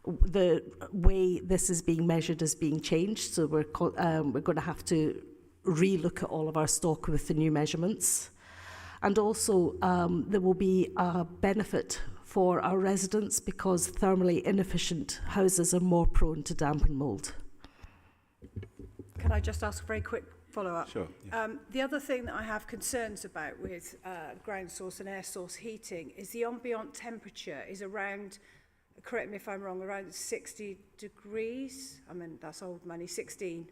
The way this is being measured is being changed, so we're going to have to relook at all of our stock with the new measurements. And also, there will be a benefit for our residents because thermally inefficient houses are more prone to damp and mould. Can I just ask a very quick follow-up? Sure. Yeah. The other thing that I have concerns about with ground source and air source heating is the ambient temperature is around, correct me if I'm wrong, around 60 degrees. I mean, that's old money, 16.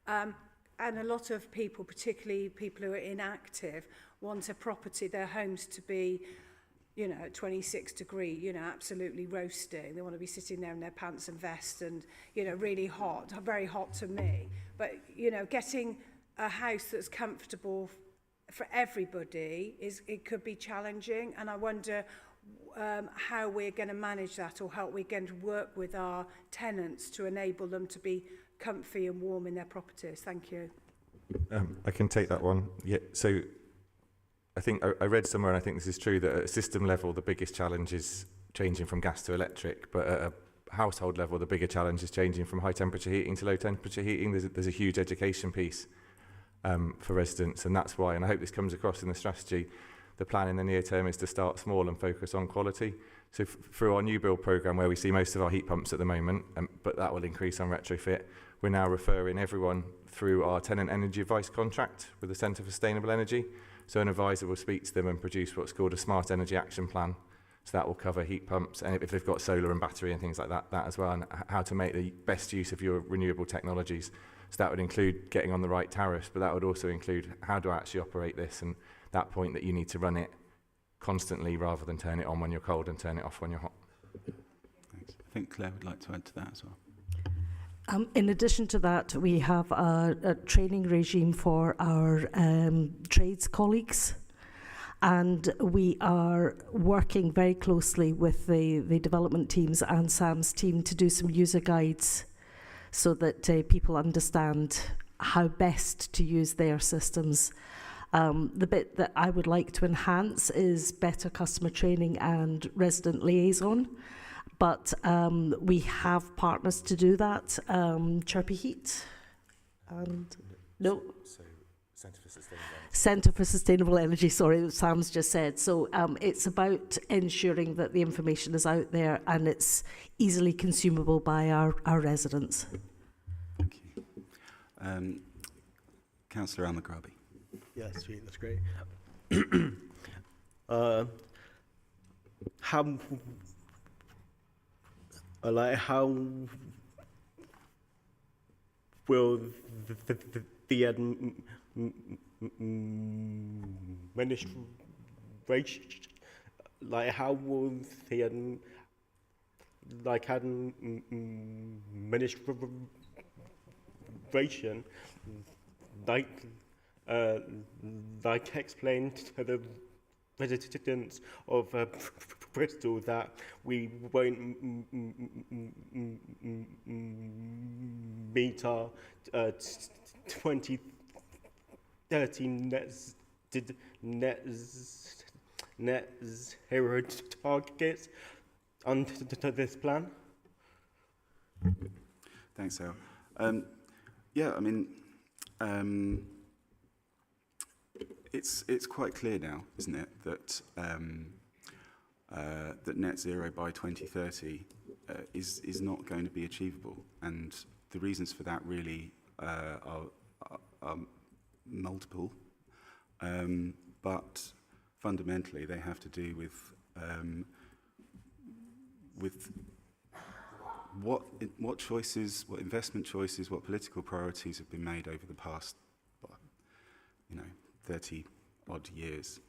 And a lot of people, particularly people who are inactive, want a property, their homes to be, 26 degree, absolutely roasting. They want to be sitting there in their pants and vest and, really hot, very hot to me. But, getting a house that's comfortable for everybody, it could be challenging. And I wonder how we're going to manage that, or how we're going to work with our tenants to enable them to be comfy and warm in their properties. Thank you. I can take that one. Yeah. So I think I read somewhere, and I think this is true, that at a system level, the biggest challenge is changing from gas to electric. But at a household level, the bigger challenge is changing from high temperature heating to low temperature heating. There's a huge education piece for residents, and that's why, and I hope this comes across in the strategy, the plan in the near term is to start small and focus on quality. So through our new build programme, where we see most of our heat pumps at the moment, but that will increase on retrofit, we're now referring everyone through our tenant energy advice contract with the Centre for Sustainable Energy. So an advisor will speak to them and produce what's called a smart energy action plan. So that will cover heat pumps, and if they've got solar and battery and things like that as well, and how to make the best use of your renewable technologies. So that would include getting on the right tariffs, but that would also include how do I actually operate this, and that point that you need to run it constantly rather than turn it on when you're cold and turn it off when you're hot. Thanks. I think Claire would like to add to that as well. In addition to that, we have a training regime for our trades colleagues, and we are working very closely with the development teams and Sam's team to do some user guides so that people understand how best to use their systems. The bit that I would like to enhance is better customer training and resident liaison. But we have partners to do that. Chirpy Heat and no. So Centre for Sustainable Energy. Centre for Sustainable Energy, sorry, Sam's just said. So it's about ensuring that the information is out there and it's easily consumable by our residents. Thank you. Councillor Al-Maghrabi. Yeah, sweet, that's great. How will the administration, how will the administration explain to the residents of Bristol that we won't meet our 2030 net zero targets under this plan? Thanks, Al. Yeah, I mean, it's quite clear now, isn't it, that that net zero by 2030 is not going to be achievable, and the reasons for that really are multiple, but fundamentally they have to do with what choices, what investment choices, what political priorities have been made over the past, 30 odd years.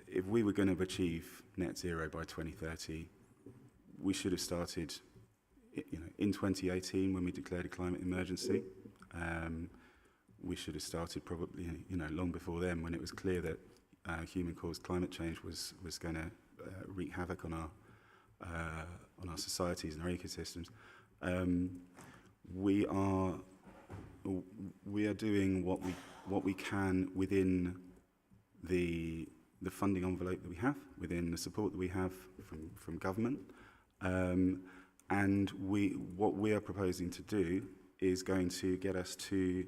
If we were going to achieve net zero by 2030, we should have started, in 2018 when we declared a climate emergency. We should have started probably, long before then, when it was clear that human-caused climate change was going to wreak havoc on our societies and our ecosystems. We are doing what we can within the funding envelope that we have, within the support that we have from government, and what we are proposing to do is going to get us to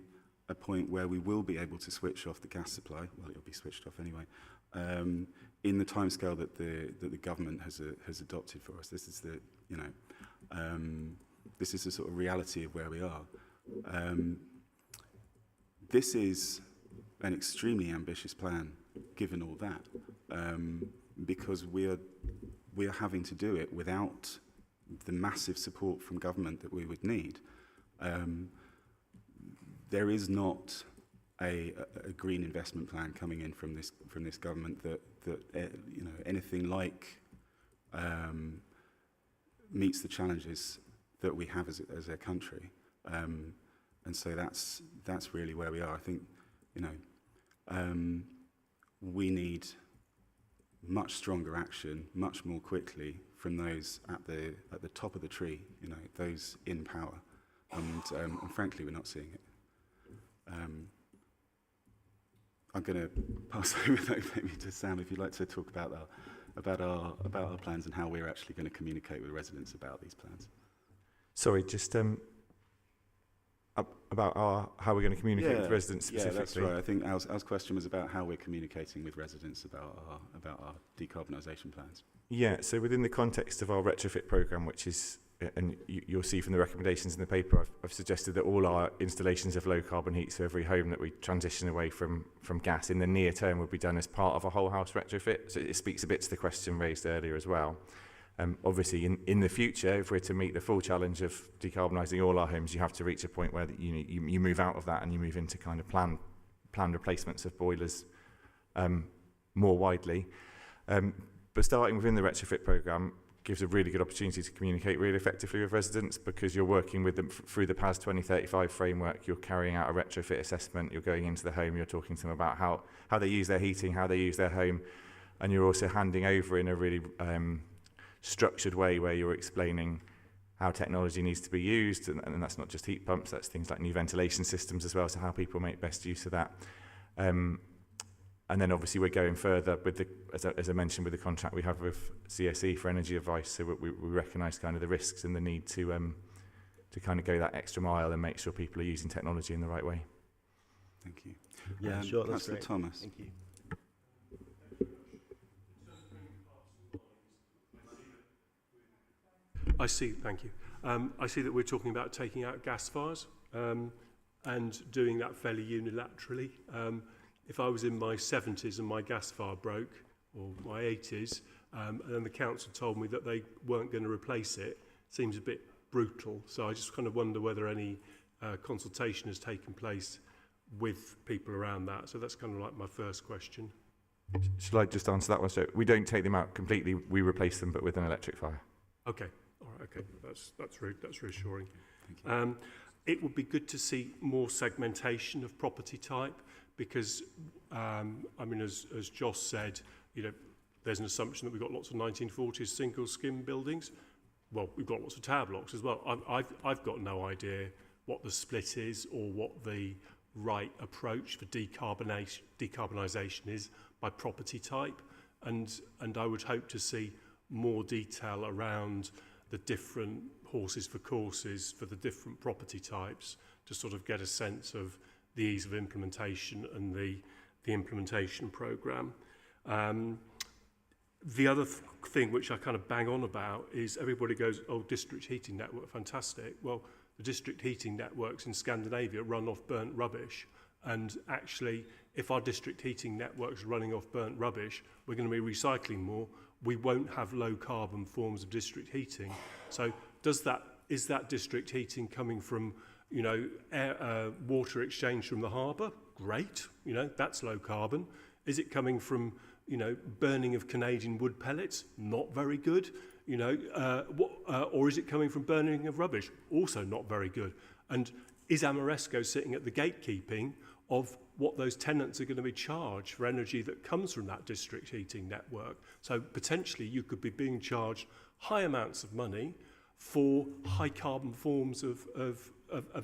a point where we will be able to switch off the gas supply. Well, it'll be switched off anyway, in the timescale that the government has adopted for us. This is this is the sort of reality of where we are. This is an extremely ambitious plan, given all that, because we are having to do it without the massive support from government that we would need. There is not a green investment plan coming in from this government that anything like meets the challenges that we have as a country. And so that's really where we are. I think, we need much stronger action, much more quickly from those at the top of the tree, those in power. And frankly, we're not seeing it. I'm going to pass over though, maybe to Sam, if you'd like to talk about our plans and how we're actually going to communicate with residents about these plans. Sorry, just about how we're going to communicate with residents specifically. Yeah, that's right. I think Al's question was about how we're communicating with residents about our decarbonisation plans. Yeah, so within the context of our retrofit programme, which is, and you'll see from the recommendations in the paper, I've suggested that all our installations of low carbon heat, so every home that we transition away from gas in the near term would be done as part of a whole house retrofit. So it speaks a bit to the question raised earlier as well. Obviously, in the future, if we're to meet the full challenge of decarbonising all our homes, you have to reach a point where you move out of that and you move into kind of planned replacements of boilers more widely. But starting within the retrofit programme gives a really good opportunity to communicate really effectively with residents, because you're working with them through the PAS 2035 framework. You're carrying out a retrofit assessment, you're going into the home, you're talking to them about how they use their heating, how they use their home, and you're also handing over in a really structured way where you're explaining how technology needs to be used, and that's not just heat pumps, that's things like new ventilation systems as well, so how people make best use of that. And then obviously we're going further with the, as I mentioned, with the contract we have with CSE for energy advice, so we recognise kind of the risks and the need to kind of go that extra mile and make sure people are using technology in the right way. Thank you. Yeah, sure, that's Councillor great. Thomas. Thank you. I see, thank you. I see that we're talking about taking out gas fires and doing that fairly unilaterally. If I was in my 70s and my gas fire broke, or my 80s, and then the council told me that they weren't going to replace it, seems a bit brutal. So I just kind of wonder whether any consultation has taken place with people around that. So that's kind of like my first question. Shall I just answer that one? So we don't take them out completely, we replace them, but with an electric fire. Okay, all right, okay, that's reassuring. It would be good to see more segmentation of property type, because I mean, as Joss said, you know, there's an assumption that we've got lots of 1940s single skim buildings. Well, we've got lots of tower blocks as well. I've got no idea what the split is or what the right approach for decarbonisation is by property type, and I would hope to see more detail around the different horses for courses for the different property types to sort of get a sense of the ease of implementation and the implementation programme. The other thing which I kind of bang on about is everybody goes, oh, district heating network, fantastic. Well, the district heating networks in Scandinavia run off burnt rubbish. And actually, if our district heating networks are running off burnt rubbish, we're going to be recycling more. We won't have low carbon forms of district heating. So is that district heating coming from, you know, water exchange from the harbour? Great, you know, that's low carbon. Is it coming from, you know, burning of Canadian wood pellets? Not very good, you know. Or is it coming from burning of rubbish? Also not very good. And is Amoresco sitting at the gatekeeping of what those tenants are going to be charged for energy that comes from that district heating network? So potentially you could be being charged high amounts of money for high carbon forms of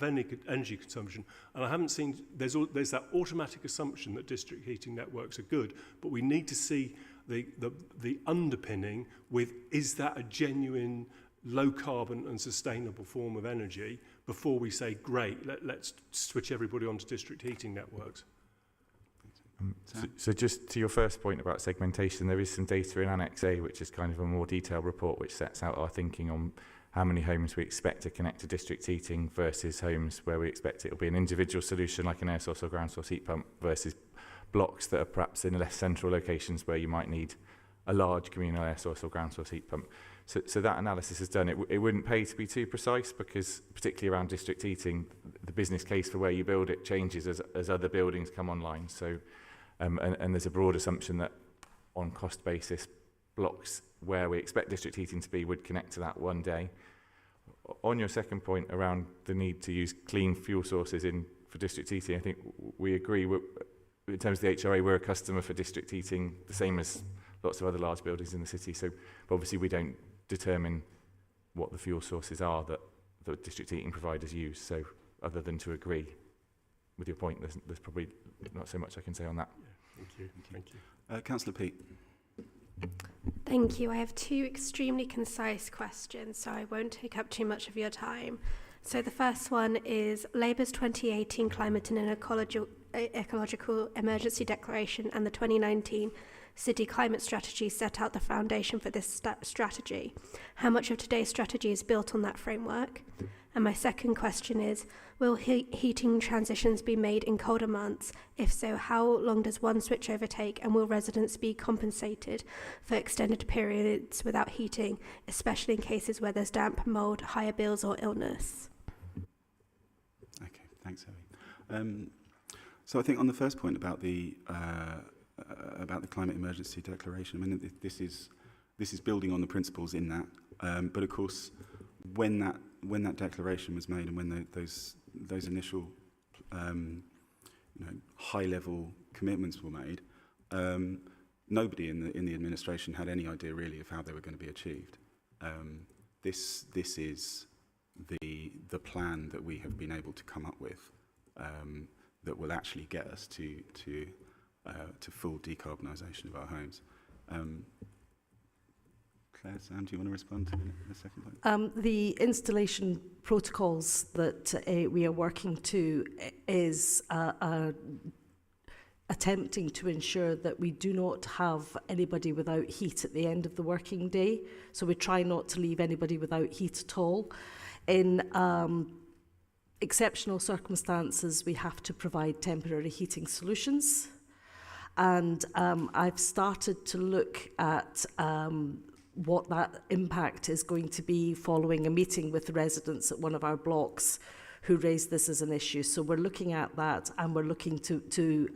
energy consumption. And I haven't seen, there's that automatic assumption that district heating networks are good, but we need to see the underpinning with, is that a genuine low carbon and sustainable form of energy before we say, great, let's switch everybody onto district heating networks. So just to your first point about segmentation, there is some data in Annex A, which is kind of a more detailed report which sets out our thinking on how many homes we expect to connect to district heating versus homes where we expect it will be an individual solution like an air source or ground source heat pump versus blocks that are perhaps in less central locations where you might need a large communal air source or ground source heat pump. So that analysis is done. It wouldn't pay to be too precise, because particularly around district heating, the business case for where you build it changes as other buildings come online. So and there's a broad assumption that on cost basis, blocks where we expect district heating to be would connect to that one day. On your second point around the need to use clean fuel sources for district heating, I think we agree. In terms of the HRA, we're a customer for district heating, the same as lots of other large buildings in the city. So obviously we don't determine what the fuel sources are that the district heating providers use. So other than to agree with your point, there's probably not so much I can say on that. Yeah, thank you. Councillor Peat. Thank you. I have two extremely concise questions, so I won't take up too much of your time. So the first one is Labour's 2018 Climate and Ecological Emergency Declaration and the 2019 City Climate Strategy set out the foundation for this strategy. How much of today's strategy is built on that framework? And my second question is, will heating transitions be made in colder months? If so, how long does one switchover take, and will residents be compensated for extended periods without heating, especially in cases where there's damp, mould, higher bills or illness? Okay, thanks, Zoe. So I think on the first point about the climate emergency declaration, I mean, this is building on the principles in that, but of course, when that declaration was made and when those initial high-level commitments were made, nobody in the administration had any idea really of how they were going to be achieved. This is the plan that we have been able to come up with that will actually get us to full decarbonisation of our homes. Claire, Sam, do you want to respond to the second point? The installation protocols that we are working to is attempting to ensure that we do not have anybody without heat at the end of the working day. So we try not to leave anybody without heat at all. In exceptional circumstances, we have to provide temporary heating solutions. And I've started to look at what that impact is going to be following a meeting with residents at one of our blocks who raised this as an issue. So we're looking at that, and we're looking to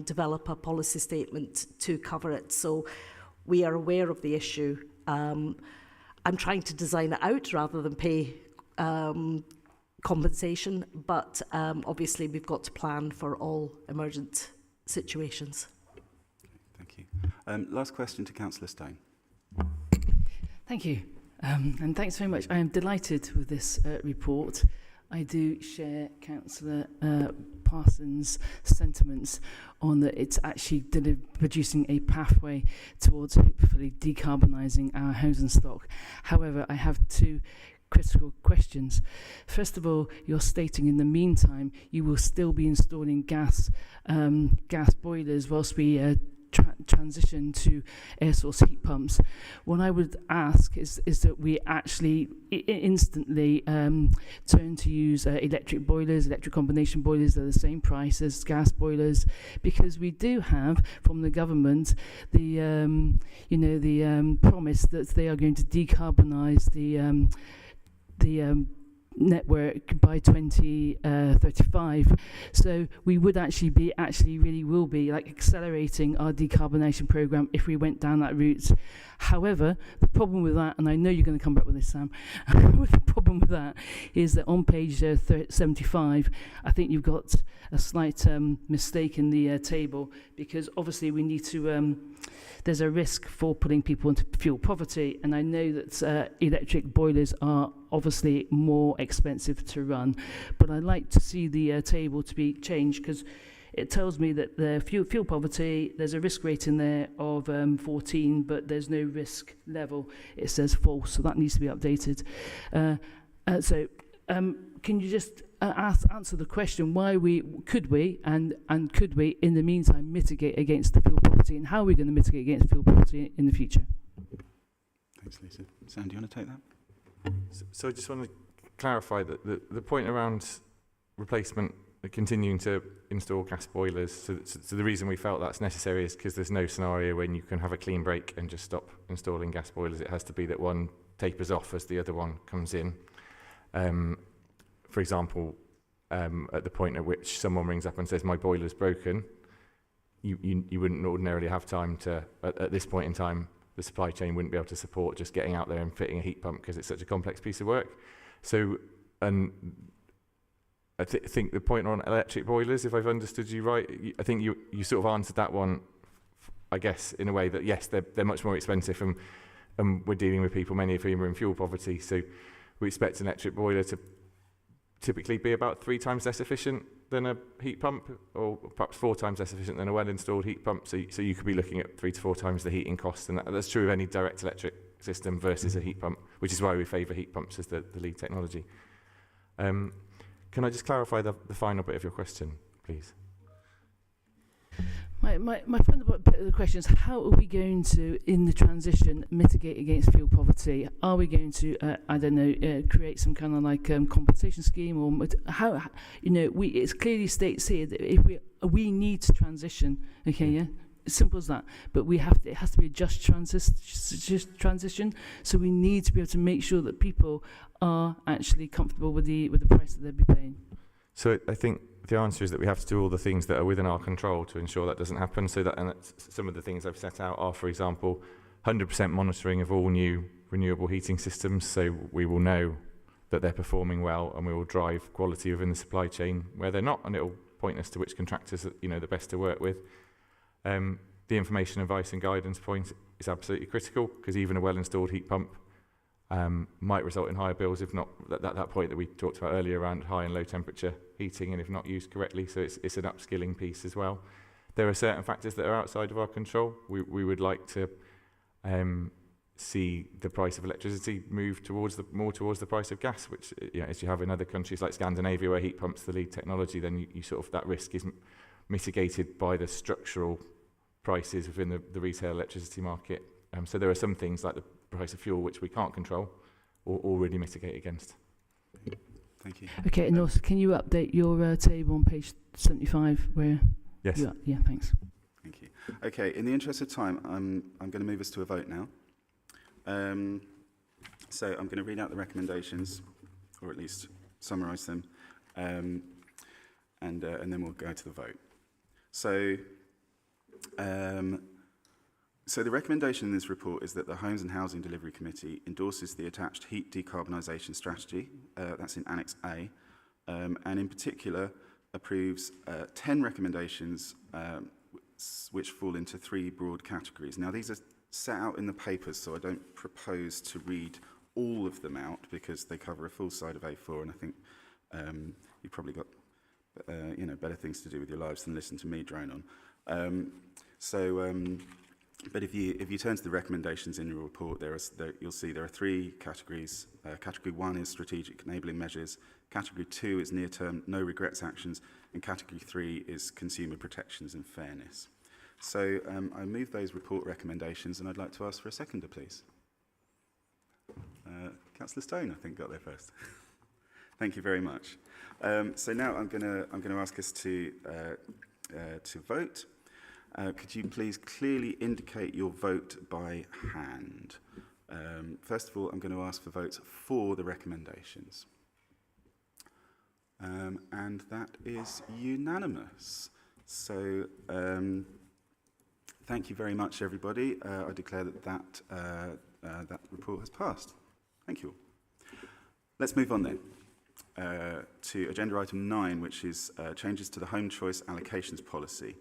develop a policy statement to cover it. So we are aware of the issue. I'm trying to design it out rather than pay compensation, but obviously we've got to plan for all emergent situations. Okay, thank you. Last question to Councillor Stone. Thank you, and thanks very much. I am delighted with this report. I do share Councillor Parsons' sentiments on that it's actually producing a pathway towards hopefully decarbonising our housing stock. However, I have two critical questions. First of all, you're stating in the meantime you will still be installing gas boilers whilst we transition to air source heat pumps. What I would ask is that we actually instantly turn to use electric boilers, electric combination boilers. They're the same price as gas boilers, because we do have from the government the promise that they are going to decarbonise the network by 2035. So we would really will be like accelerating our decarbonisation programme if we went down that route. However, the problem with that, and I know you're going to come back with this, Sam, the problem with that is that on page 75, I think you've got a slight mistake in the table, because obviously we need to there's a risk for putting people into fuel poverty, and I know that electric boilers are obviously more expensive to run, but I'd like to see the table to be changed, because it tells me that the fuel poverty, there's a risk rate in there of 14, but there's no risk level. It says false, so that needs to be updated. Can you just answer the question, why could we in the meantime mitigate against the fuel poverty, and how are we going to mitigate against fuel poverty in the future? Thanks, Lisa. Sam, do you want to take that? So I just want to clarify that the point around replacement, continuing to install gas boilers, so the reason we felt that's necessary is because there's no scenario when you can have a clean break and just stop installing gas boilers. It has to be that one tapers off as the other one comes in. For example, at the point at which someone rings up and says, my boiler's broken, you wouldn't ordinarily have time to, at this point in time, the supply chain wouldn't be able to support just getting out there and fitting a heat pump because it's such a complex piece of work. So, and I think the point on electric boilers, if I've understood you right, I think you sort of answered that one, I guess, in a way that, yes, they're much more expensive, and we're dealing with people, many of whom are in fuel poverty, so we expect an electric boiler to typically be about 3 times less efficient than a heat pump, or perhaps 4 times less efficient than a well-installed heat pump. So you could be looking at 3 to 4 times the heating cost, and that's true of any direct electric system versus a heat pump, which is why we favour heat pumps as the lead technology. Can I just clarify the final bit of your question, please? My fundamental bit of the question is, how are we going to, in the transition, mitigate against fuel poverty? Are we going to, I don't know, create some kind of like compensation scheme, or how? You know, it clearly states here that if we need to transition, okay, yeah, simple as that. But we have to, it has to be a just transition. So we need to be able to make sure that people are actually comfortable with the price that they'll be paying. So I think the answer is that we have to do all the things that are within our control to ensure that doesn't happen. So that, and some of the things I've set out are, for example, 100% monitoring of all new renewable heating systems. So we will know that they're performing well, and we will drive quality within the supply chain where they're not, and it will point us to which contractors are, you know, the best to work with. The information, advice and guidance point is absolutely critical, because even a well-installed heat pump might result in higher bills if not that point that we talked about earlier around high and low temperature heating, and if not used correctly. So it's an upskilling piece as well. There are certain factors that are outside of our control. We would like to see the price of electricity move more towards the price of gas, which, you know, as you have in other countries like Scandinavia, where heat pumps the lead technology, then you sort of, that risk is mitigated by the structural prices within the retail electricity market. So there are some things like the price of fuel which we can't control or already mitigate against. Thank you. Okay, and also, can you update your table on page 75 where? Yes. You are? Yeah, thanks. Thank you. Okay, in the interest of time, I'm going to move us to a vote now. So I'm going to read out the recommendations, or at least summarise them, and then we'll go to the vote. So the recommendation in this report is that the Homes and Housing Delivery Committee endorses the attached heat decarbonisation strategy, that's in Annex A, and in particular approves 10 recommendations which fall into 3 broad categories. Now, these are set out in the papers, so I don't propose to read all of them out because they cover a full side of A4, and I think you've probably got better things to do with your lives than listen to me drone on. But if you turn to the recommendations in your report, you'll see there are 3 categories. Category 1 is strategic enabling measures. Category 2 is near-term no regrets actions, and Category 3 is consumer protections and fairness. So I move those report recommendations, and I'd like to ask for a seconder, please. Councillor Stone, I think, got there first. Thank you very much. So now I'm going to ask us to vote. Could you please clearly indicate your vote by hand? First of all, I'm going to ask for votes for the recommendations. And that is unanimous. So thank you very much, everybody. I declare that report has passed. Thank you all. Let's move on then to agenda item 9, which is changes to the HomeChoice allocations policy.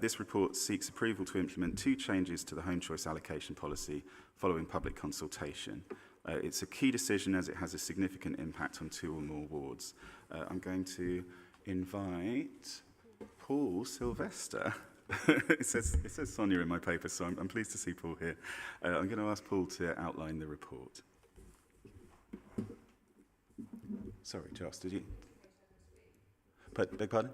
This report seeks approval to implement 2 changes to the HomeChoice allocation policy following public consultation. It's a key decision as it has a significant impact on 2 or more wards. I'm going to invite Paul Sylvester. It says Sonia in my paper, so I'm pleased to see Paul here. I'm going to ask Paul to outline the report. Sorry, Joss, did you? Beg pardon?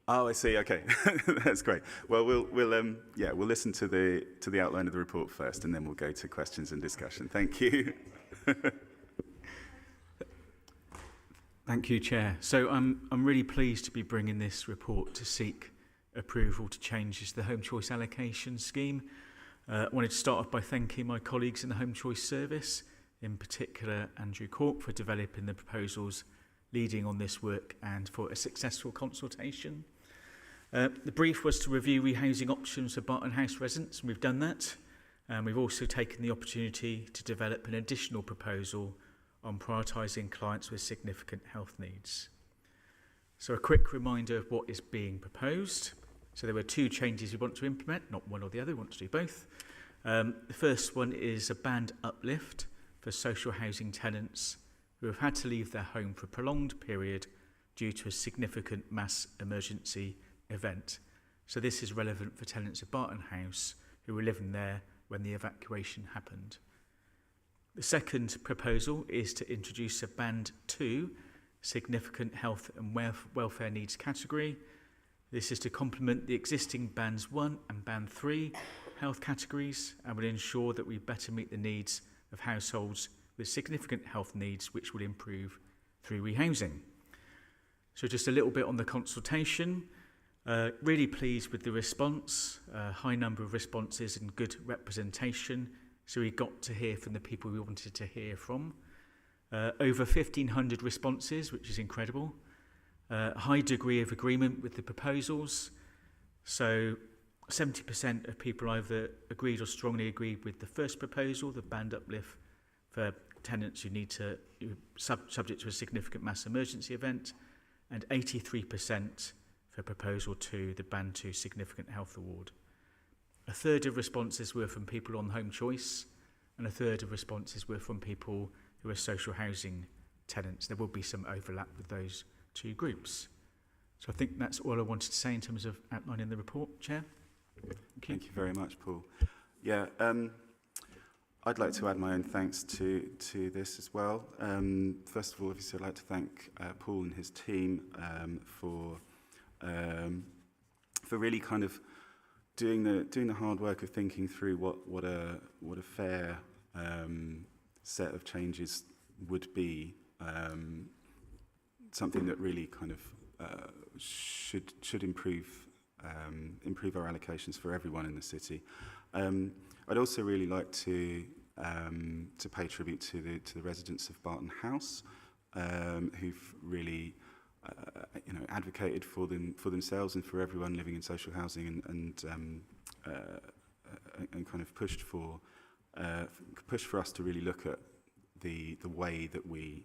Oh, I see. Okay, that's great. Well, we'll listen to the outline of the report first, and then we'll go to questions and discussion. Thank you. Thank you, Chair. So I'm really pleased to be bringing this report to seek approval to changes to the HomeChoice allocation scheme. I wanted to start off by thanking my colleagues in the HomeChoice service, in particular Andrew Cork, for developing the proposals leading on this work and for a successful consultation. The brief was to review rehousing options for Barton House residents, and we've done that. We've also taken the opportunity to develop an additional proposal on prioritising clients with significant health needs. So a quick reminder of what is being proposed. So there were 2 changes we want to implement, not one or the other, we want to do both. The first one is a band uplift for social housing tenants who have had to leave their home for a prolonged period due to a significant mass emergency event. So this is relevant for tenants of Barton House who were living there when the evacuation happened. The second proposal is to introduce a band 2 significant health and welfare needs category. This is to complement the existing bands 1 and band 3 health categories and will ensure that we better meet the needs of households with significant health needs, which will improve through rehousing. So just a little bit on the consultation. Really pleased with the response, high number of responses and good representation. So we got to hear from the people we wanted to hear from. Over 1,500 responses, which is incredible. High degree of agreement with the proposals. So 70% of people either agreed or strongly agreed with the first proposal, the band uplift for tenants who need to, subject to a significant mass emergency event, and 83% for proposal 2, the band 2 significant health award. A third of responses were from people on HomeChoice, and a third of responses were from people who are social housing tenants. There will be some overlap with those two groups. So I think that's all I wanted to say in terms of outlining the report, Chair. Thank you very much, Paul. Yeah, I'd like to add my own thanks to this as well. First of all, obviously, I'd like to thank Paul and his team for really kind of doing the hard work of thinking through what a fair set of changes would be. Something that really kind of should improve our allocations for everyone in the city. I'd also really like to pay tribute to the residents of Barton House, who've really advocated for themselves and for everyone living in social housing, and kind of pushed for us to really look at the way that we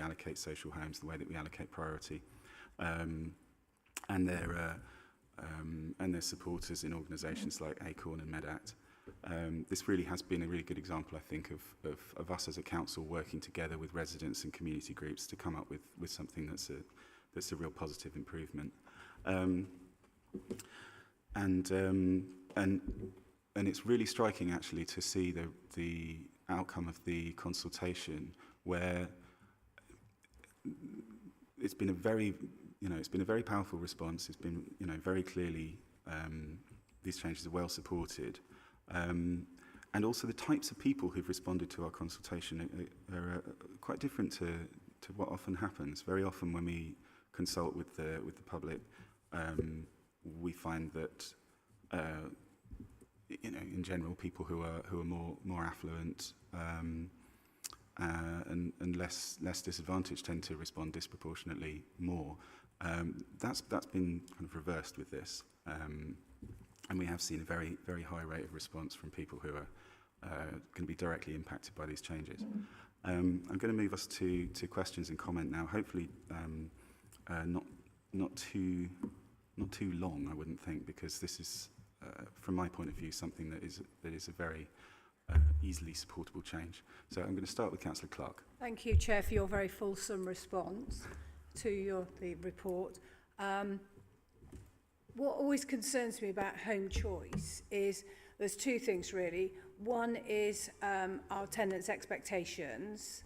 allocate social homes, the way that we allocate priority, and their supporters in organisations like Acorn and MedAct. This really has been a really good example, I think, of us as a council working together with residents and community groups to come up with something that's a real positive improvement. And it's really striking actually to see the outcome of the consultation, where it's been a very powerful response. It's been very clearly these changes are well supported. And also the types of people who've responded to our consultation are quite different to what often happens. Very often when we consult with the public, we find that in general people who are more affluent and less disadvantaged tend to respond disproportionately more. That's been kind of reversed with this. And we have seen a very, very high rate of response from people who are going to be directly impacted by these changes. I'm going to move us to questions and comment now. Hopefully, not too long, I wouldn't think, because this is, from my point of view, something that is a very easily supportable change. So I'm going to start with Councillor Clark. Thank you, Chair, for your very fulsome response to the report. What always concerns me about HomeChoice is there's two things really. One is our tenants' expectations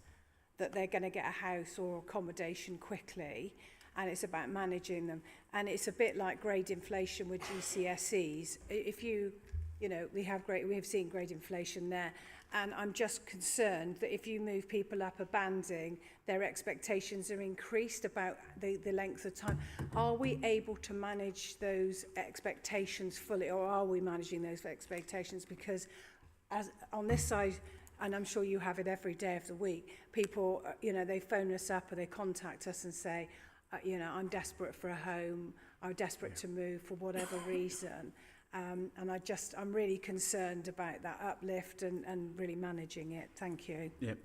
that they're going to get a house or accommodation quickly, and it's about managing them. And it's a bit like grade inflation with GCSEs. If we have seen grade inflation there, and I'm just concerned that if you move people up a banding, their expectations are increased about the length of time. Are we able to manage those expectations fully, or are we managing those expectations? Because as on this side, and I'm sure you have it every day of the week, people, they phone us up or they contact us and say, I'm desperate for a home, I'm desperate to move for whatever reason. And I'm really concerned about that uplift and really managing it. Thank you. Yep.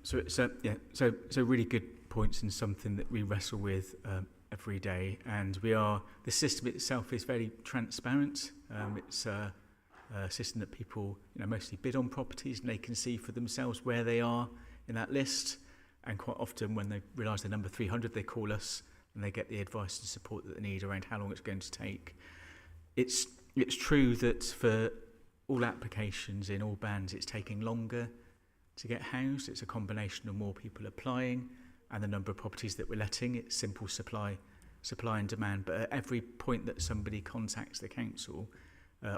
So it's really good points, and something that we wrestle with every day. And the system itself is very transparent. It's a system that people mostly bid on properties, and they can see for themselves where they are in that list. And quite often when they realise they're number 300, they call us and they get the advice and support that they need around how long it's going to take. It's true that for all applications in all bands, it's taking longer to get housed. It's a combination of more people applying and the number of properties that we're letting. It's simple supply and demand. But at every point that somebody contacts the council,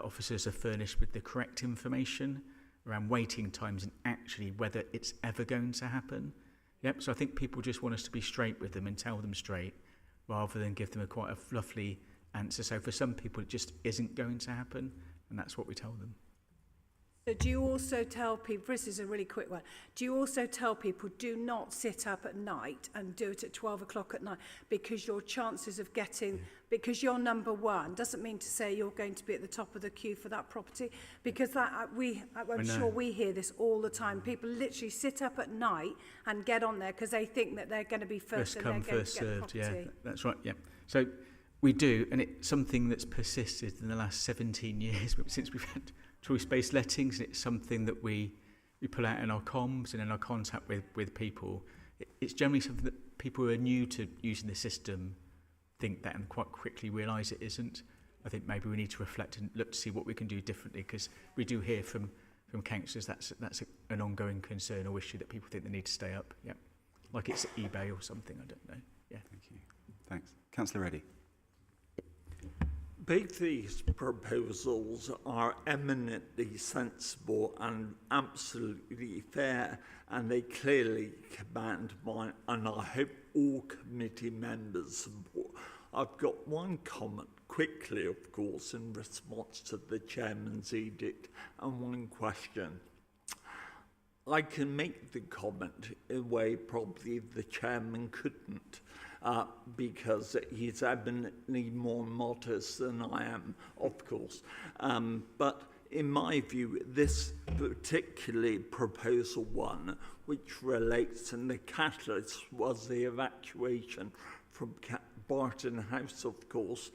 officers are furnished with the correct information around waiting times and actually whether it's ever going to happen. Yep. So I think people just want us to be straight with them and tell them straight, rather than give them quite a fluffy answer. So for some people, it just isn't going to happen, and that's what we tell them. So do you also tell people, this is a really quick one, do you also tell people do not sit up at night and do it at 12 o'clock at night, because your chances of getting, because you're number one, doesn't mean to say you're going to be at the top of the queue for that property, because that I'm sure we hear this all the time. People literally sit up at night and get on there because they think that they're going to be first and come, they're going first to get served. the property. Yeah, that's right. Yeah. So we do, and it's something that's persisted in the last 17 years since we've had choice-based lettings. It's something that we pull out in our comms and in our contact with people. It's generally something that people who are new to using the system think that and quite quickly realise it isn't. I think maybe we need to reflect and look to see what we can do differently, because we do hear from councillors that's an ongoing concern or issue that people think they need to stay up. Yeah, like it's eBay or something. I don't know. Yeah. Thank you. Thanks. Councillor Reddy. Both these proposals are eminently sensible and absolutely fair, and they clearly command mine, and I hope all committee members support. I've got one comment quickly, of course, in response to the chairman's edict, and one question. I can make the comment in a way probably the chairman couldn't. Because he's eminently more modest than I am, of course. But in my view, this particularly proposal one, which relates, and the catalyst was the evacuation from Barton House, of course,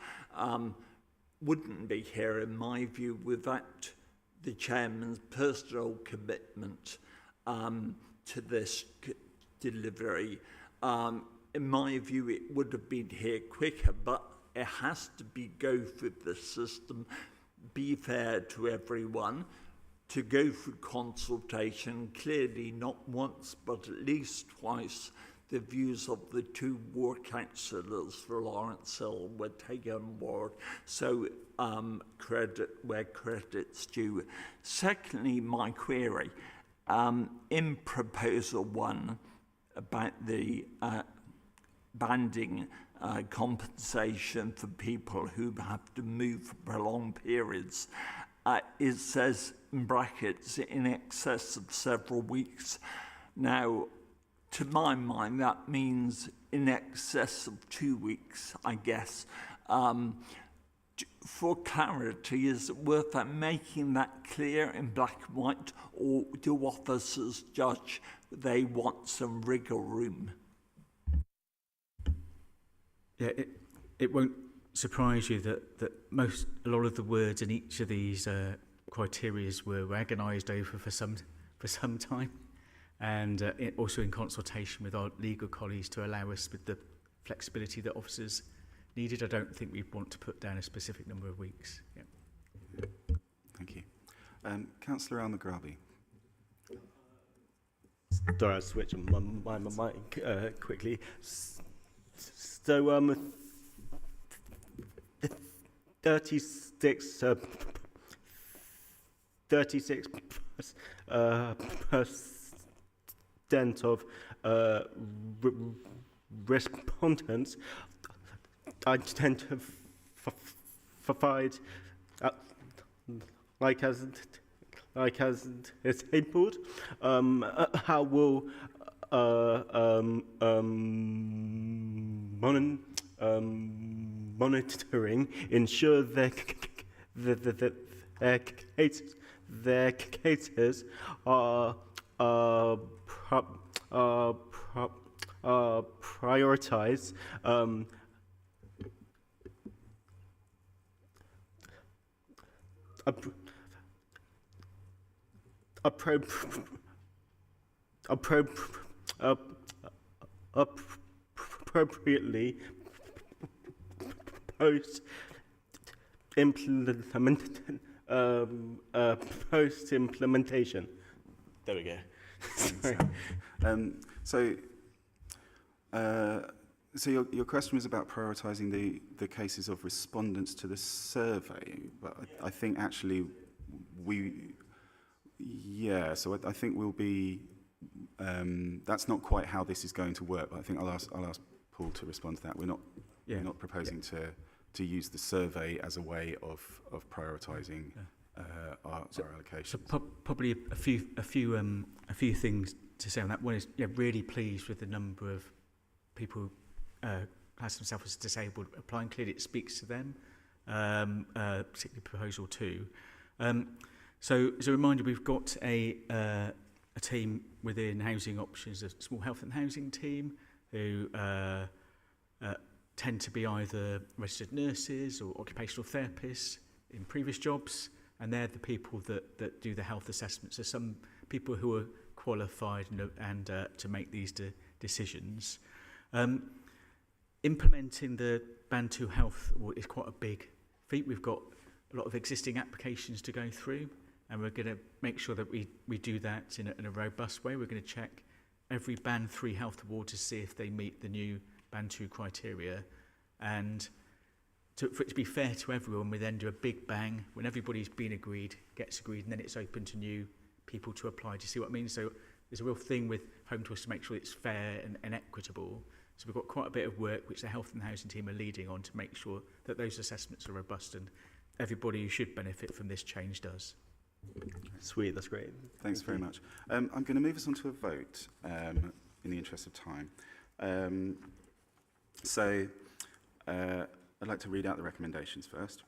wouldn't be here, in my view, without the chairman's personal commitment to this delivery. In my view, it would have been here quicker, but it has to go through the system, be fair to everyone, to go through consultation, clearly not once, but at least twice. The views of the two ward councillors for Lawrence Hill were taken on board, so credit where credit's due. Secondly, my query, in proposal one about the banding compensation for people who have to move for prolonged periods. It says in brackets in excess of several weeks. Now, to my mind, that means in excess of 2 weeks, I guess. For clarity, is it worth making that clear in black and white, or do officers judge they want some wriggle room? Yeah, it won't surprise you that a lot of the words in each of these criteria were agonised over for some time, and also in consultation with our legal colleagues to allow us with the flexibility that officers needed. I don't think we want to put down a specific number of weeks. Yeah. Thank you. Councillor Al-Maghrabi. Sorry, I'll switch my mic quickly. So, 36% of respondents identified like as disabled. How will monitoring ensure their cases are prioritized? Appropriately post-implementation. There we go. So So your question was about prioritising the cases of respondents to the survey, but I think actually so I think we'll be, that's not quite how this is going to work, but I think I'll ask Paul to respond to that. We're not proposing to use the survey as a way of prioritising our allocations. So probably a few things to say on that. One is really pleased with the number of people who class themselves as disabled applying. Clearly it speaks to them, particularly proposal 2. So as a reminder, we've got a team within Housing Options, a small health and housing team, who tend to be either registered nurses or occupational therapists in previous jobs, and they're the people that do the health assessments. So some people who are qualified and to make these decisions. Implementing the Band 2 Health is quite a big feat. We've got a lot of existing applications to go through, and we're going to make sure that we do that in a robust way. We're going to check every Band 3 Health award to see if they meet the new Band 2 criteria. And for it to be fair to everyone, we then do a big bang when everybody's been gets agreed, and then it's open to new people to apply. Do you see what I mean? So there's a real thing with HomeChoice to make sure it's fair and equitable. So we've got quite a bit of work which the health and housing team are leading on to make sure that those assessments are robust, and everybody who should benefit from this change does. Sweet, that's great. Thanks very much. I'm going to move us on to a vote in the interest of time. I'd like to read out the recommendations first.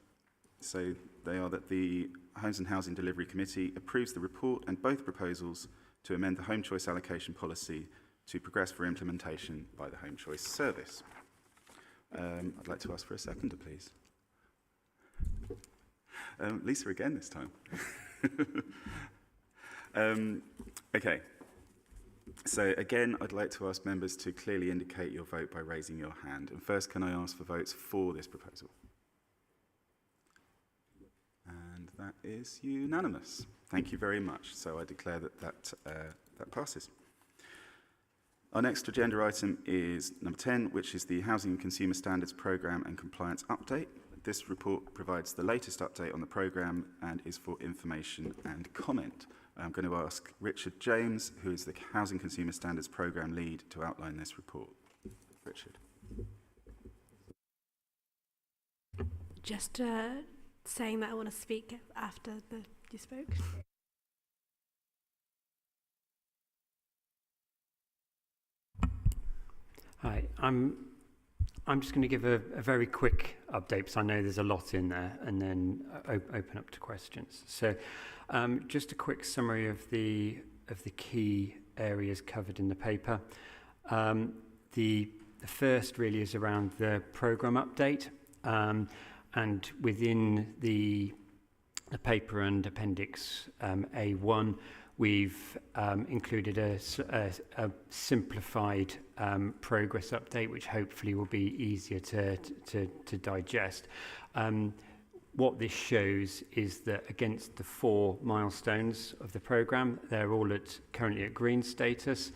So they are that the Homes and Housing Delivery Committee approves the report and both proposals to amend the HomeChoice allocation policy to progress for implementation by the HomeChoice service. I'd like to ask for a seconder, please. Lisa again this time. Okay. So again, I'd like to ask members to clearly indicate your vote by raising your hand. And first, can I ask for votes for this proposal? And that is unanimous. Thank you very much. So I declare that passes. Our next agenda item is number 10, which is the Housing and Consumer Standards Programme and Compliance Update. This report provides the latest update on the programme and is for information and comment. I'm going to ask Richard James, who is the Housing Consumer Standards Programme Lead, to outline this report. Richard. Just saying that I want to speak after you spoke. Hi, I'm just going to give a very quick update because I know there's a lot in there, and then open up to questions. So just a quick summary of the key areas covered in the paper. The first really is around the programme update, and within the paper and Appendix A1, we've included a simplified progress update, which hopefully will be easier to digest. What this shows is that against the 4 milestones of the programme, they're all currently at green status.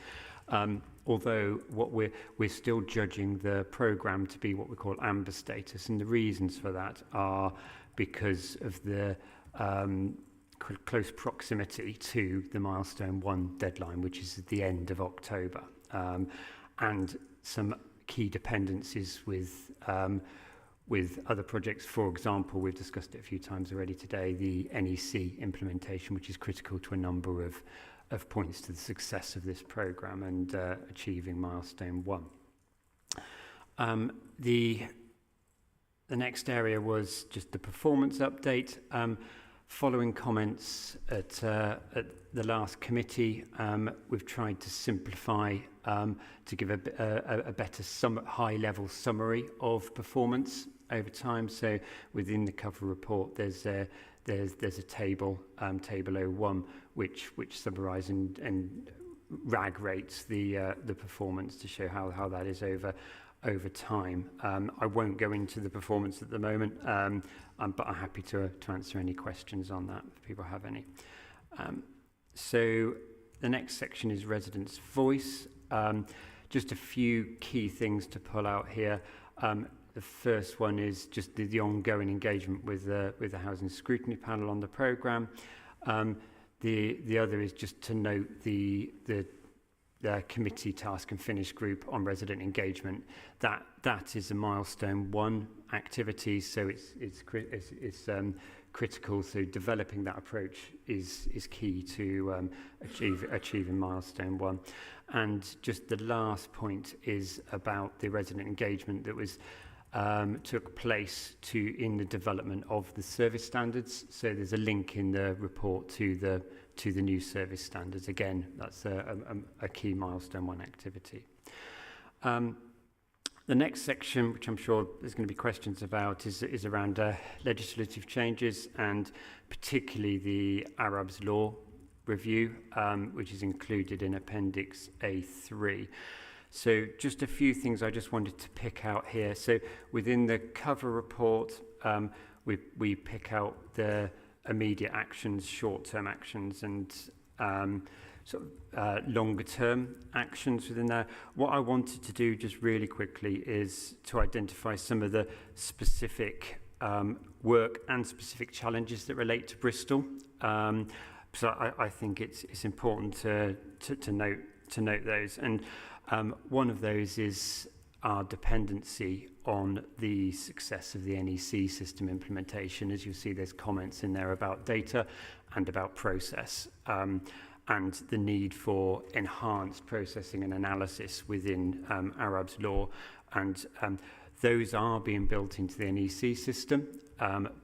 Although what we're still judging the programme to be what we call amber status, and the reasons for that are because of the close proximity to the milestone 1 deadline, which is at the end of October, and some key dependencies with other projects. For example, we've discussed it a few times already today, the NEC implementation, which is critical to a number of points to the success of this programme and achieving milestone 1. The next area was just the performance update. Following comments at the last committee, we've tried to simplify to give a better high-level summary of performance over time. So within the cover report, there's a table, table 01, which summarises and RAG rates the performance to show how that is over time. I won't go into the performance at the moment, but I'm happy to answer any questions on that if people have any. So the next section is residents' voice. Just a few key things to pull out here. The first one is just the ongoing engagement with the Housing Scrutiny Panel on the programme. The other is just to note the committee task and finish group on resident engagement. That is a milestone 1 activity, so it's critical. So developing that approach is key to achieving milestone 1. And just the last point is about the resident engagement that was took place in the development of the service standards. So there's a link in the report to the new service standards. Again, that's a key milestone 1 activity. The next section, which I'm sure there's going to be questions about, is around legislative changes, and particularly the Arabs Law review, which is included in Appendix A3. So just a few things I just wanted to pick out here. So within the cover report, we pick out the immediate actions, short-term actions, and longer-term actions within there. What I wanted to do just really quickly is to identify some of the specific work and specific challenges that relate to Bristol. So I think it's important to note those. And one of those is our dependency on the success of the NEC system implementation. As you'll see, there's comments in there about data and about process, and the need for enhanced processing and analysis within Arabs Law. And those are being built into the NEC system,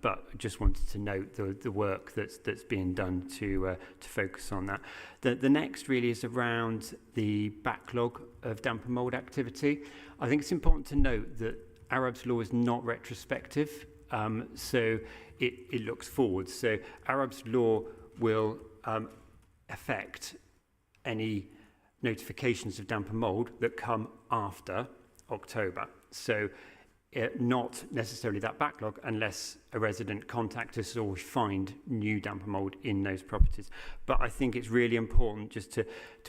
but just wanted to note the work that's being done to focus on that. The next really is around the backlog of damp and mould activity. I think it's important to note that Arabs Law is not retrospective, so it looks forward. So Arabs Law will affect any notifications of damp and mould that come after October. So not necessarily that backlog unless a resident contacts us or we find new damp and mould in those properties. But I think it's really important just to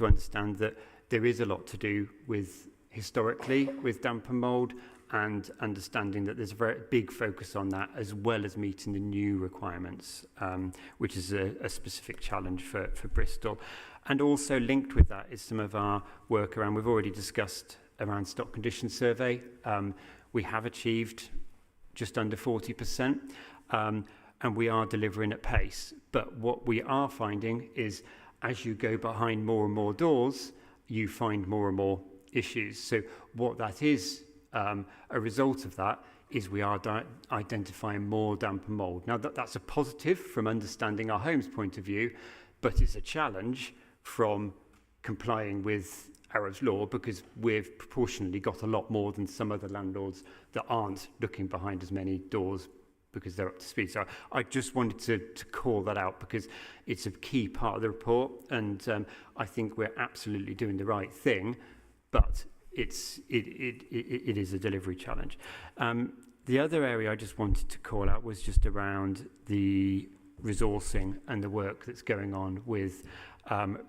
understand that there is a lot to do with historically with damp and mould, and understanding that there's a very big focus on that, as well as meeting the new requirements, which is a specific challenge for Bristol. And also linked with that is some of our work around, we've already discussed around stock condition survey. We have achieved just under 40%, and we are delivering at pace. But what we are finding is as you go behind more and more doors, you find more and more issues. So what that is, a result of that is we are identifying more damp and mould. Now that's a positive from understanding our home's point of view, but it's a challenge from complying with Arabs Law, because we've proportionally got a lot more than some other landlords that aren't looking behind as many doors because they're up to speed. So I just wanted to call that out because it's a key part of the report, and I think we're absolutely doing the right thing, but it is a delivery challenge. The other area I just wanted to call out was just around the resourcing and the work that's going on with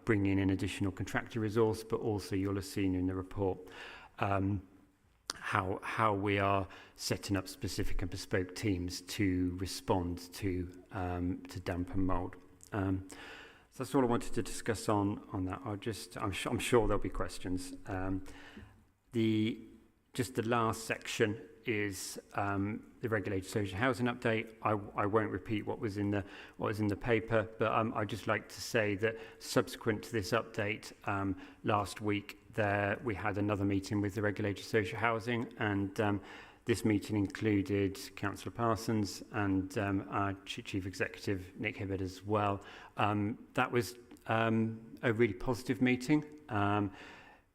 bringing in additional contractor resource, but also you'll have seen in the report how we are setting up specific and bespoke teams to respond to damp and mould. So that's all I wanted to discuss on that. I'm sure there'll be questions. The last section is the regulated social housing update. I won't repeat what was in the paper, but I'd just like to say that subsequent to this update, last week we had another meeting with the regulated social housing, and this meeting included Councillor Parsons and our Chief Executive Nick Hibbert as well. That was a really positive meeting.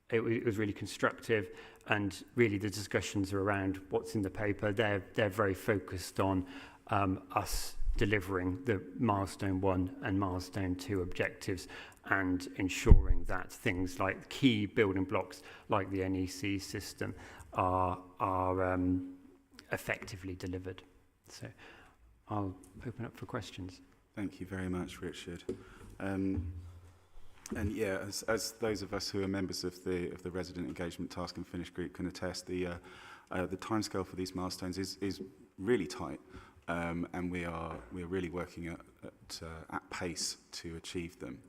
It was really constructive, and really the discussions are around what's in the paper. They're very focused on us delivering the milestone 1 and milestone 2 objectives, and ensuring that things like key building blocks like the NEC system are effectively delivered. So I'll open up for questions. Thank you very much, Richard. And yeah, as those of us who are members of the Resident Engagement Task and Finish Group can attest, the timescale for these milestones is really tight, and we're really working at pace to achieve them.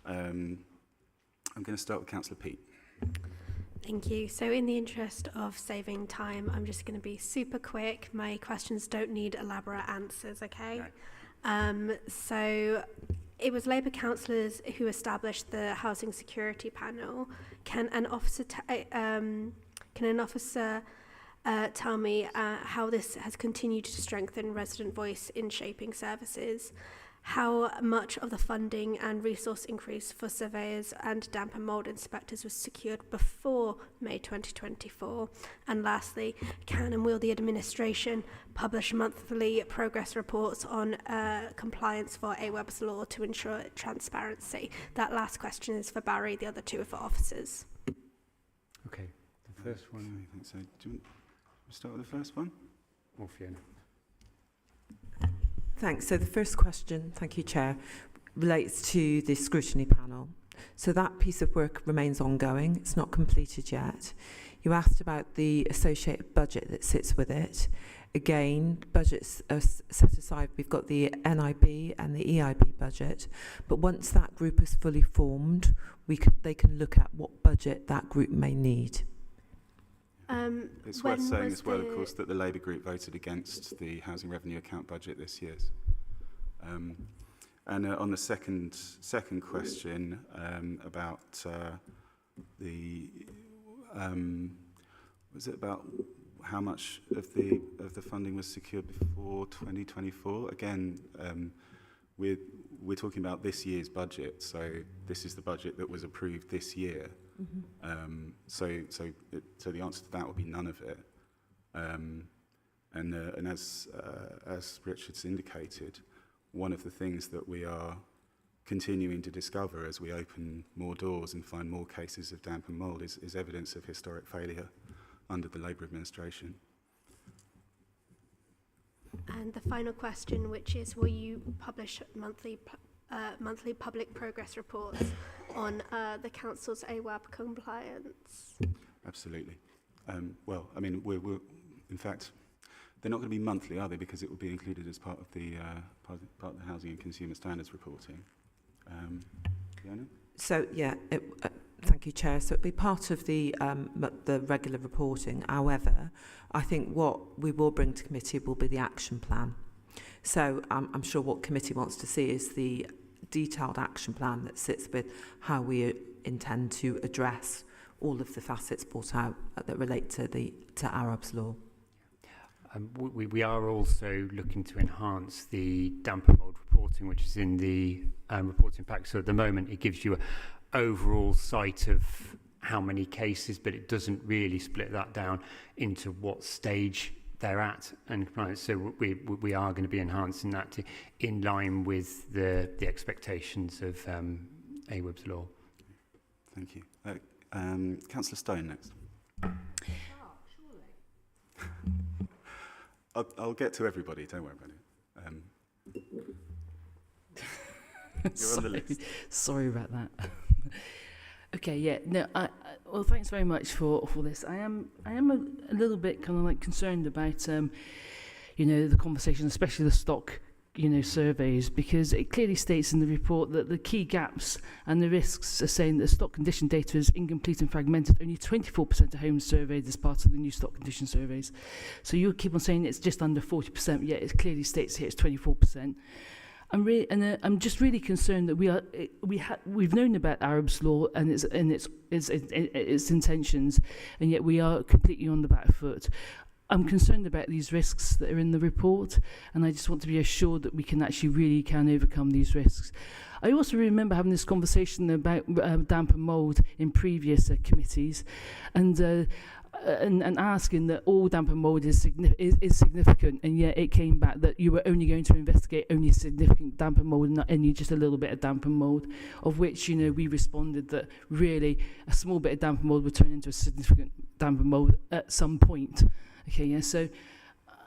I'm going to start with Councillor Peat. Thank you. So in the interest of saving time, I'm just going to be super quick. My questions don't need elaborate answers, okay? No. So it was Labour councillors who established the Housing Security Panel. Can an officer tell me how this has continued to strengthen resident voice in shaping services? How much of the funding and resource increase for surveyors and damp and mould inspectors was secured before May 2024? And lastly, can and will the administration publish monthly progress reports on compliance for AWEB's law to ensure transparency? That last question is for Barry, the other two are for officers. Okay, the first one. I think so. Do you want to start with the first one? Or Fiona? Thanks. So the first question, thank you, Chair, relates to the scrutiny panel. So that piece of work remains ongoing. It's not completed yet. You asked about the associated budget that sits with it. Again, budgets are set aside. We've got the NIB and the EIB budget. But once that group is fully formed, they can look at what budget that group may need. It's worth saying as well, of course, that the Labour group voted against the housing revenue account budget this year. And on the second question about was it about how much of the funding was secured before 2024? Again, we're talking about this year's budget, so this is the budget that was approved this year. Mm-hmm. So the answer to that would be none of it. And as Richard's indicated, one of the things that we are continuing to discover as we open more doors and find more cases of damp and mould is evidence of historic failure under the Labour administration. And the final question, which is, will you publish monthly public progress reports on the council's AWAB compliance? Absolutely. Well, I mean, we're in fact, they're not going to be monthly, are they? Because it will be included as part of the housing and consumer standards reporting. Fiona? So yeah, thank you, Chair. So it'll be part of the regular reporting. However, I think what we will bring to committee will be the action plan. So I'm sure what committee wants to see is the detailed action plan that sits with how we intend to address all of the facets brought out that relate to Arab's law. We are also looking to enhance the damp and mould reporting, which is in the reporting pack. So at the moment, it gives you an overall sight of how many cases, but it doesn't really split that down into what stage they're at and compliance. So we are going to be enhancing that in line with the expectations of AWEB's law. Thank you. Councillor Stone next. I'll get to everybody, don't worry about it. You're on the list. Sorry about that. Okay, yeah, no, well, thanks very much for this. I am a little bit kind of like concerned about, the conversation, especially the stock, surveys, because it clearly states in the report that the key gaps and the risks are saying that stock condition data is incomplete and fragmented. Only 24% of homes surveyed as part of the new stock condition surveys. So you keep on saying it's just under 40%, yet it clearly states here it's 24%. I'm just really concerned that we've known about Arab's law and its intentions, and yet we are completely on the back foot. I'm concerned about these risks that are in the report, and I just want to be assured that we can overcome these risks. I also remember having this conversation about damp and mould in previous committees, and asking that all damp and mould is significant, and yet it came back that you were only going to investigate only significant damp and mould, not only just a little bit of damp and mould, of which we responded that really a small bit of damp and mould would turn into a significant damp and mould at some point. Okay, yeah, so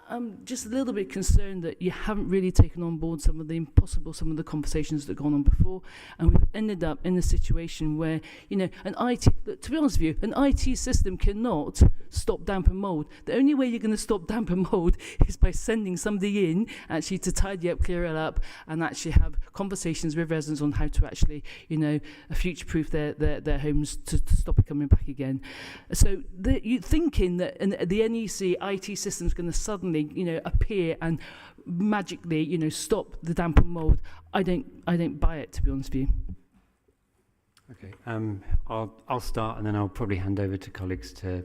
I'm just a little bit concerned that you haven't really taken on board some of the conversations that have gone on before, and we've ended up in a situation where, you know, to be honest with you, an IT system cannot stop damp and mould. The only way you're going to stop damp and mould is by sending somebody in actually to tidy up, clear it up, and actually have conversations with residents on how to actually, you know, future-proof their homes to stop it coming back again. So you thinking that the NEC IT system is going to suddenly, you know, appear and magically, you know, stop the damp and mould, I don't buy it, to be honest with you. Okay, I'll start and then I'll probably hand over to colleagues to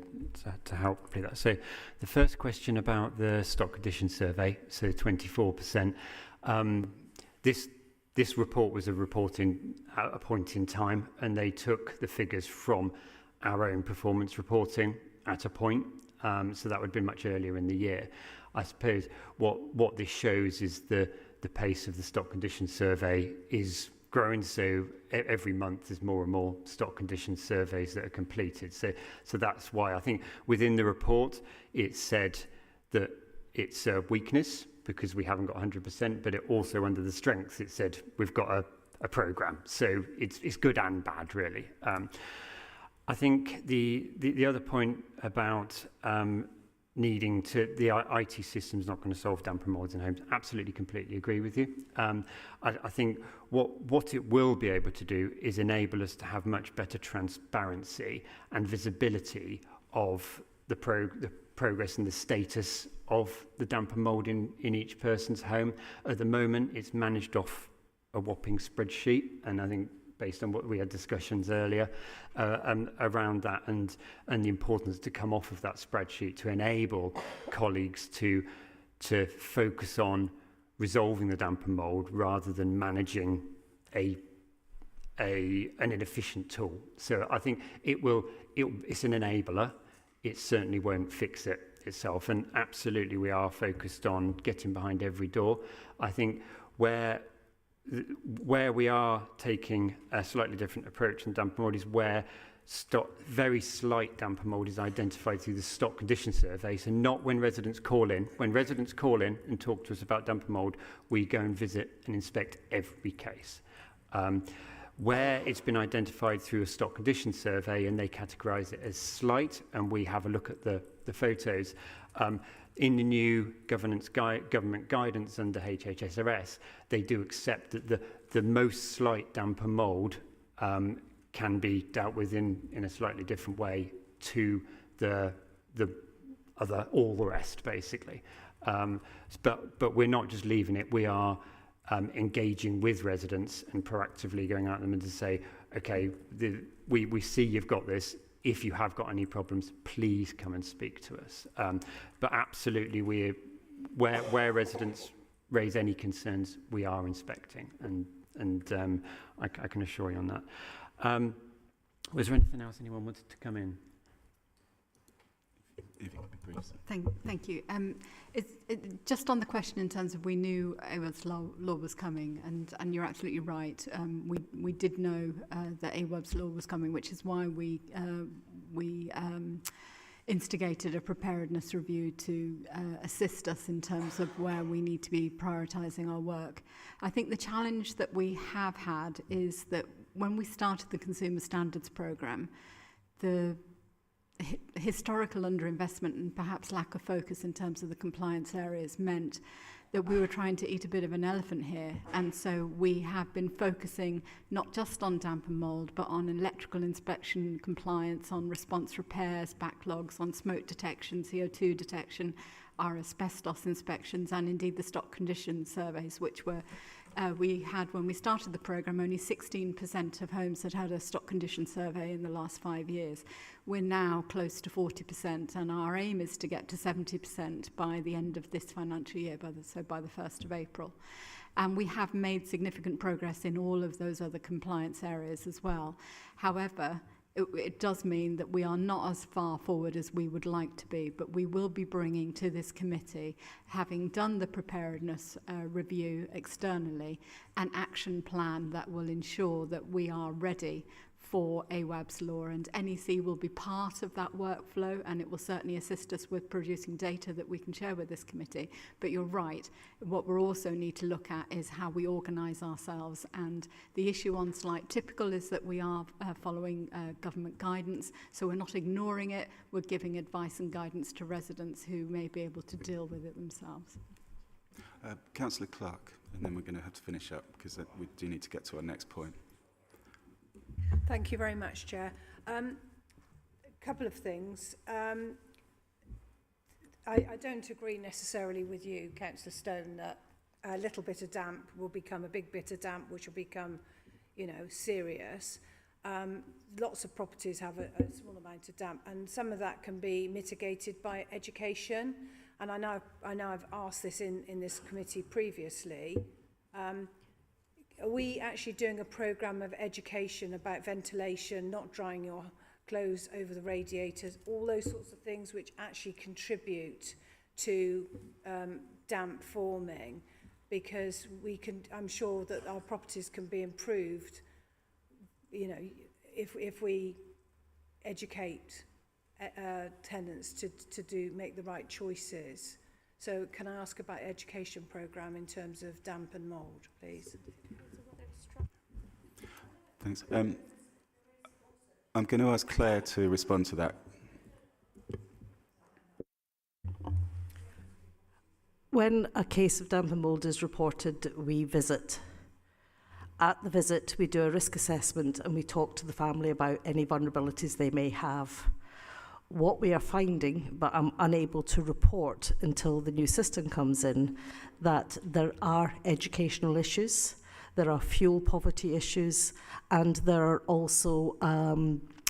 help complete that. So the first question about the stock condition survey, so 24%. This report was a reporting at a point in time, and they took the figures from our own performance reporting at a point. So that would have been much earlier in the year. I suppose what this shows is the pace of the stock condition survey is growing. So every month there's more and more stock condition surveys that are completed. So that's why I think within the report it said that it's a weakness because we haven't got 100%, but it also under the strengths it said we've got a programme. So it's good and bad really. I think the other point about needing to, the IT system's not going to solve damp and moulds in homes. Absolutely, completely agree with you. I think what it will be able to do is enable us to have much better transparency and visibility of the progress and the status of the damp and mould in each person's home. At the moment, it's managed off a whopping spreadsheet, and I think based on what we had discussions earlier around that and the importance to come off of that spreadsheet to enable colleagues to focus on resolving the damp and mould rather than managing an inefficient tool. So I think it's an enabler. It certainly won't fix it itself, and absolutely we are focused on getting behind every door. I think where we are taking a slightly different approach in damp and mould is where very slight damp and mould is identified through the stock condition survey. So not when residents call in. When residents call in and talk to us about damp and mould, we go and visit and inspect every case. Where it's been identified through a stock condition survey and they categorise it as slight, and we have a look at the photos, in the new government guidance under HHSRS, they do accept that the most slight damp and mould can be dealt with in a slightly different way to the other, all the rest, basically. But we're not just leaving it, we are engaging with residents and proactively going out to them and to say, okay, we see you've got this. If you have got any problems, please come and speak to us. But absolutely, where residents raise any concerns, we are inspecting, and I can assure you on that. Was there anything else anyone wanted to come in? Thank you. Just on the question in terms of we knew AWEB's law was coming, and you're absolutely right. We did know that AWEB's law was coming, which is why we instigated a preparedness review to assist us in terms of where we need to be prioritising our work. I think the challenge that we have had is that when we started the Consumer Standards Programme, the historical underinvestment and perhaps lack of focus in terms of the compliance areas meant that we were trying to eat a bit of an elephant here. And so we have been focusing not just on damp and mould, but on electrical inspection compliance, on response repairs, backlogs, on smoke detection, CO2 detection, our asbestos inspections, and indeed the stock condition surveys, which were we had, when we started the programme, only 16% of homes had a stock condition survey in the last 5 years. We're now close to 40%, and our aim is to get to 70% by the end of this financial year, by the 1st of April. And we have made significant progress in all of those other compliance areas as well. However, it does mean that we are not as far forward as we would like to be, but we will be bringing to this committee, having done the preparedness review externally, an action plan that will ensure that we are ready for AWAB's law, and NEC will be part of that workflow, and it will certainly assist us with producing data that we can share with this committee. But you're right, what we also need to look at is how we organise ourselves, and the issue on Slight Typical is that we are following government guidance, so we're not ignoring it, we're giving advice and guidance to residents who may be able to deal with it themselves. Councillor Clark, and then we're going to have to finish up because we do need to get to our next point. Thank you very much, Chair. A couple of things. I don't agree necessarily with you, Councillor Stone, that a little bit of damp will become a big bit of damp, which will become, you know, serious. Lots of properties have a small amount of damp, and some of that can be mitigated by education. And I know I've asked this in this committee previously. Are we actually doing a programme of education about ventilation, not drying your clothes over the radiators, all those sorts of things which actually contribute to damp forming? Because I'm sure that our properties can be improved, you know, if we educate tenants to make the right choices. So can I ask about education programme in terms of damp and mould, please? Thanks. I'm going to ask Claire to respond to that. When a case of damp and mould is reported, we visit. At the visit, we do a risk assessment and we talk to the family about any vulnerabilities they may have. What we are finding, but I'm unable to report until the new system comes in, that there are educational issues, there are fuel poverty issues, and there are also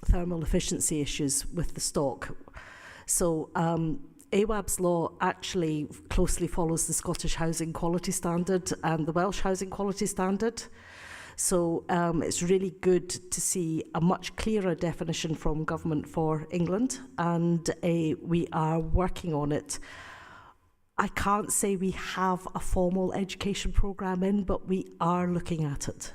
thermal efficiency issues with the stock. So AWAB's law actually closely follows the Scottish Housing Quality Standard and the Welsh Housing Quality Standard. So it's really good to see a much clearer definition from government for England, and we are working on it. I can't say we have a formal education programme in, but we are looking at it.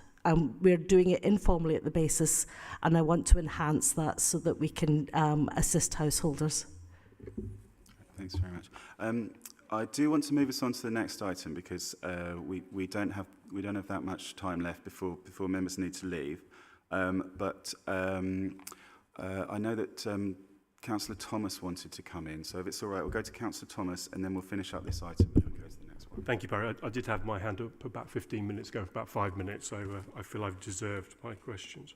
We're doing it informally at the basis, and I want to enhance that so that we can assist householders. Thanks very much. I do want to move us on to the next item because we don't have that much time left before members need to leave. I know that Councillor Thomas wanted to come in, so if it's all right, we'll go to Councillor Thomas and then we'll finish up this item and go to the next one. Thank you, Barry. I did have my hand up about 15 minutes ago, for about 5 minutes, so I feel I've deserved my questions.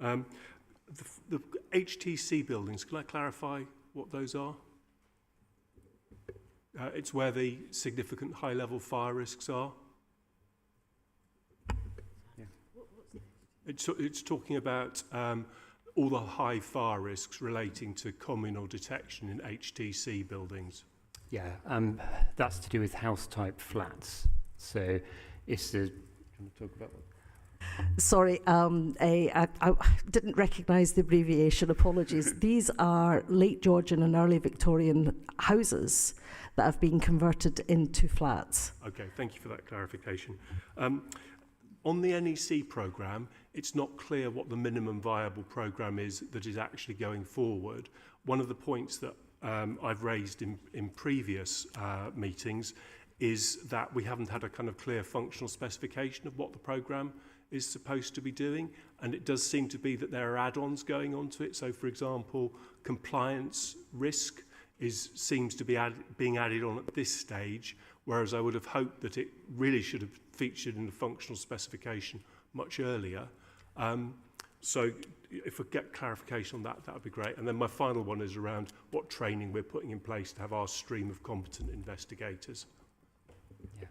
The HTC buildings, can I clarify what those are? It's where the significant high-level fire risks are. Yeah. It's talking about all the high fire risks relating to communal detection in HTC buildings. Yeah, that's to do with house-type flats. So it's the... Can I talk about that? Sorry, I didn't recognise the abbreviation, apologies. These are late Georgian and early Victorian houses that have been converted into flats. Okay, thank you for that clarification. On the NEC programme, it's not clear what the minimum viable programme is that is actually going forward. One of the points that I've raised in previous meetings is that we haven't had a kind of clear functional specification of what the programme is supposed to be doing, and it does seem to be that there are add-ons going on to it. So, for example, compliance risk seems to be being added on at this stage, whereas I would have hoped that it really should have featured in the functional specification much earlier. So if we get clarification on that, that would be great. And then my final one is around what training we're putting in place to have our stream of competent investigators. Yeah.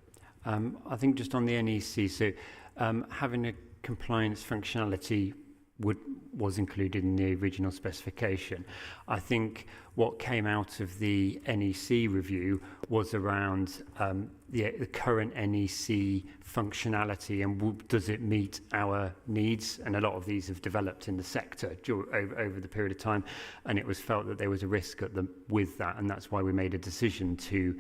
I think just on the NEC, so having a compliance functionality was included in the original specification. I think what came out of the NEC review was around the current NEC functionality and does it meet our needs? And a lot of these have developed in the sector over the period of time, and it was felt that there was a risk with that, and that's why we made a decision to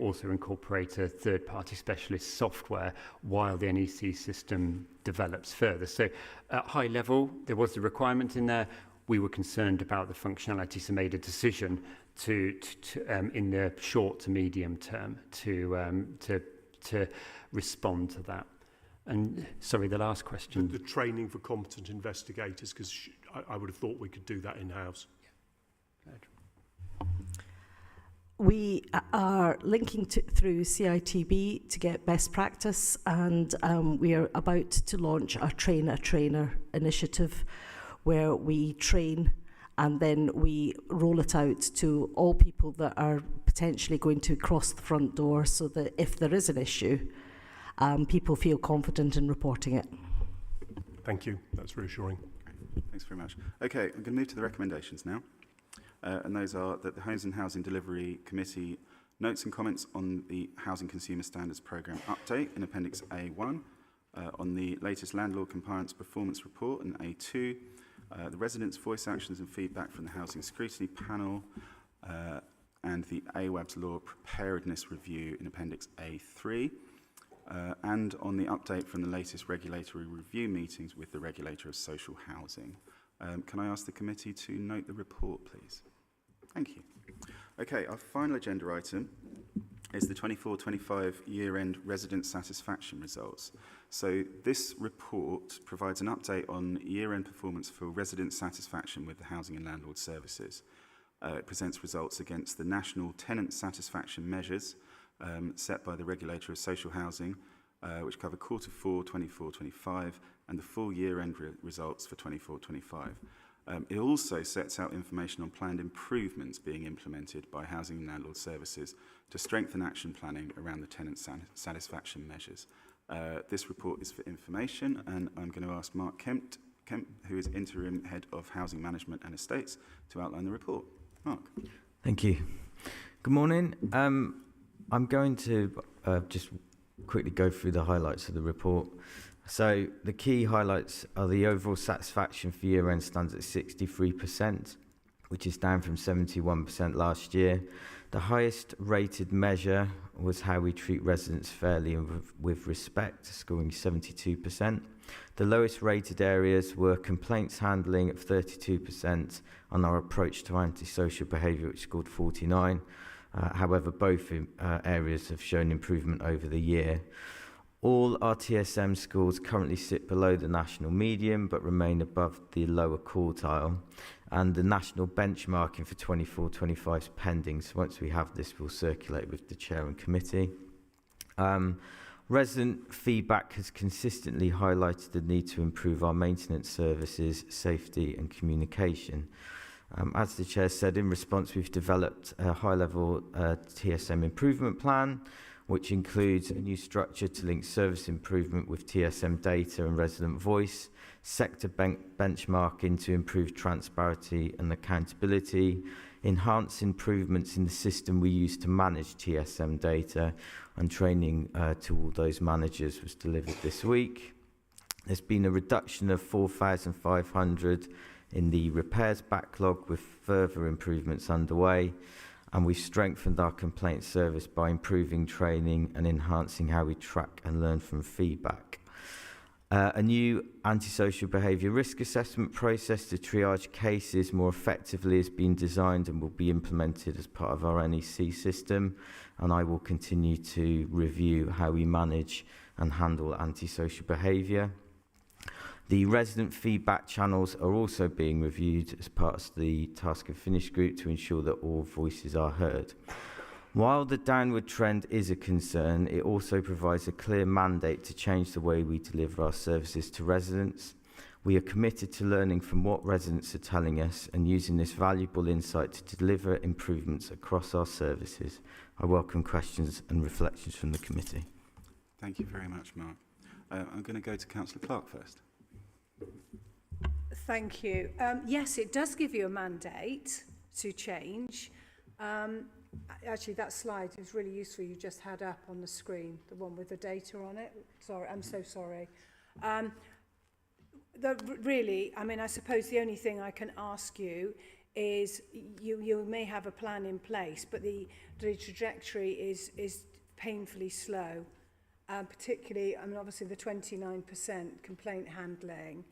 also incorporate a third-party specialist software while the NEC system develops further. So at high level, there was the requirement in there. We were concerned about the functionality, so made a decision to in the short to medium term to respond to that. And sorry, the last question. The training for competent investigators, because I would have thought we could do that in-house. We are linking through CITB to get best practice, and we are about to launch our Train a Trainer initiative, where we train and then we roll it out to all people that are potentially going to cross the front door, so that if there is an issue, people feel confident in reporting it. Thank you. That's reassuring. Thanks very much. Okay, I'm going to move to the recommendations now. And those are that the Homes and Housing Delivery Committee notes and comments on the Housing Consumer Standards Programme update in Appendix A1, on the latest Landlord Compliance Performance Report in A2, the residents' voice actions and feedback from the Housing Scrutiny Panel, and the AWAB's Law Preparedness Review in Appendix A3, and on the update from the latest regulatory review meetings with the Regulator of Social Housing. Can I ask the committee to note the report, please? Thank you. Okay, our final agenda item is the 24-25 year-end resident satisfaction results. So this report provides an update on year-end performance for resident satisfaction with the housing and landlord services. It presents results against the national tenant satisfaction measures set by the Regulator of Social Housing, which cover Q4 24-25 and the full year-end results for 24-25. It also sets out information on planned improvements being implemented by Housing and Landlord Services to strengthen action planning around the tenant satisfaction measures. This report is for information, and I'm going to ask Mark Kemp, who is Interim Head of Housing Management and Estates, to outline the report. Mark. Thank you. Good morning. I'm going to just quickly go through the highlights of the report. So the key highlights are the overall satisfaction for year-end stands at 63%, which is down from 71% last year. The highest rated measure was how we treat residents fairly and with respect, scoring 72%. The lowest rated areas were complaints handling at 32% and our approach to antisocial behaviour, which scored 49%. However, both areas have shown improvement over the year. All our TSM scores currently sit below the national median but remain above the lower quartile, and the national benchmarking for 24-25 is pending, so once we have this we'll circulate with the chair and committee. Resident feedback has consistently highlighted the need to improve our maintenance services, safety and communication. As the chair said, in response we've developed a high-level TSM improvement plan, which includes a new structure to link service improvement with TSM data and resident voice, sector benchmarking to improve transparency and accountability, enhance improvements in the system we use to manage TSM data, and training to all those managers was delivered this week. There's been a reduction of 4,500 in the repairs backlog, with further improvements underway. And we've strengthened our complaint service by improving training and enhancing how we track and learn from feedback. A new antisocial behaviour risk assessment process to triage cases more effectively has been designed and will be implemented as part of our NEC system. And I will continue to review how we manage and handle antisocial behaviour. The resident feedback channels are also being reviewed as part of the Task and Finish group to ensure that all voices are heard. While the downward trend is a concern, it also provides a clear mandate to change the way we deliver our services to residents. We are committed to learning from what residents are telling us and using this valuable insight to deliver improvements across our services. I welcome questions and reflections from the committee. Thank you very much, Mark. I'm going to go to Councillor Clark first. Thank you. Yes, it does give you a mandate to change. actually that slide is really useful you just had up on the screen, the one with the data on it. Sorry, I'm so sorry. Really, I mean, I suppose the only thing I can ask you is you may have a plan in place, but the trajectory is painfully slow, particularly, I mean, obviously the 29% complaint handling.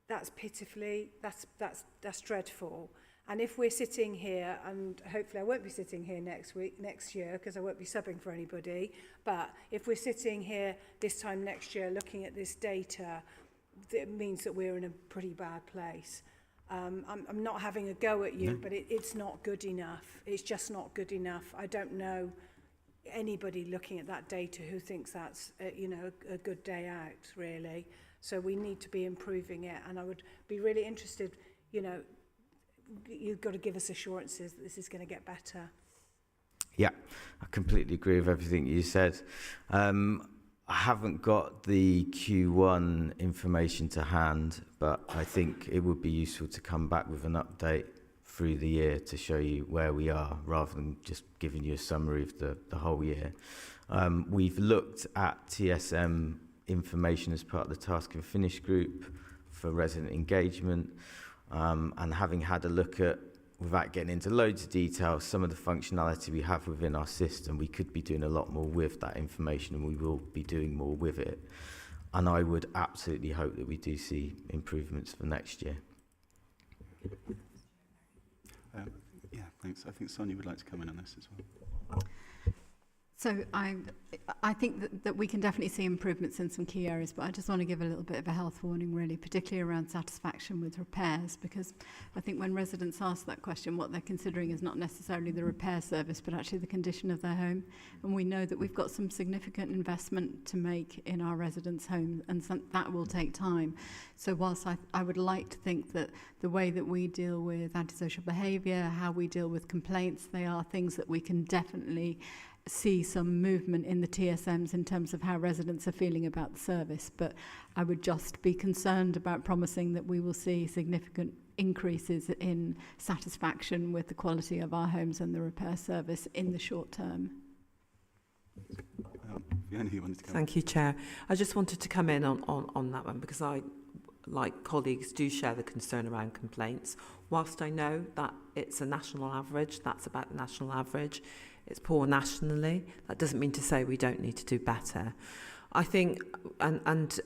That's pitifully, that's dreadful. And if we're sitting here, and hopefully I won't be sitting here next year, because I won't be subbing for anybody, but if we're sitting here this time next year looking at this data, it means that we're in a pretty bad place. I'm not having a go at you, but it's not good enough. It's just not good enough. I don't know anybody looking at that data who thinks that's a good day out, really. So we need to be improving it, and I would be really interested, you've got to give us assurances that this is going to get better. Yeah, I completely agree with everything you said. I haven't got the Q1 information to hand, but I think it would be useful to come back with an update through the year to show you where we are, rather than just giving you a summary of the whole year. We've looked at TSM information as part of the Task and Finish group for resident engagement, and having had a look at, without getting into loads of detail, some of the functionality we have within our system, we could be doing a lot more with that information, and we will be doing more with it. And I would absolutely hope that we do see improvements for next year. Yeah, thanks. I think Sonia would like to come in on this as well. So I think that we can definitely see improvements in some key areas, but I just want to give a little bit of a health warning, really, particularly around satisfaction with repairs, because I think when residents ask that question, what they're considering is not necessarily the repair service, but actually the condition of their home. And we know that we've got some significant investment to make in our residents' homes, and that will take time. So whilst I would like to think that the way that we deal with antisocial behaviour, how we deal with complaints, they are things that we can definitely see some movement in the TSMs in terms of how residents are feeling about the service. But I would just be concerned about promising that we will see significant increases in satisfaction with the quality of our homes and the repair service in the short term. Fiona, you wanted to come. Thank you, Chair. I just wanted to come in on that one, because I, like colleagues, do share the concern around complaints. Whilst I know that it's a national average, that's about the national average, it's poor nationally, that doesn't mean to say we don't need to do better. I think, and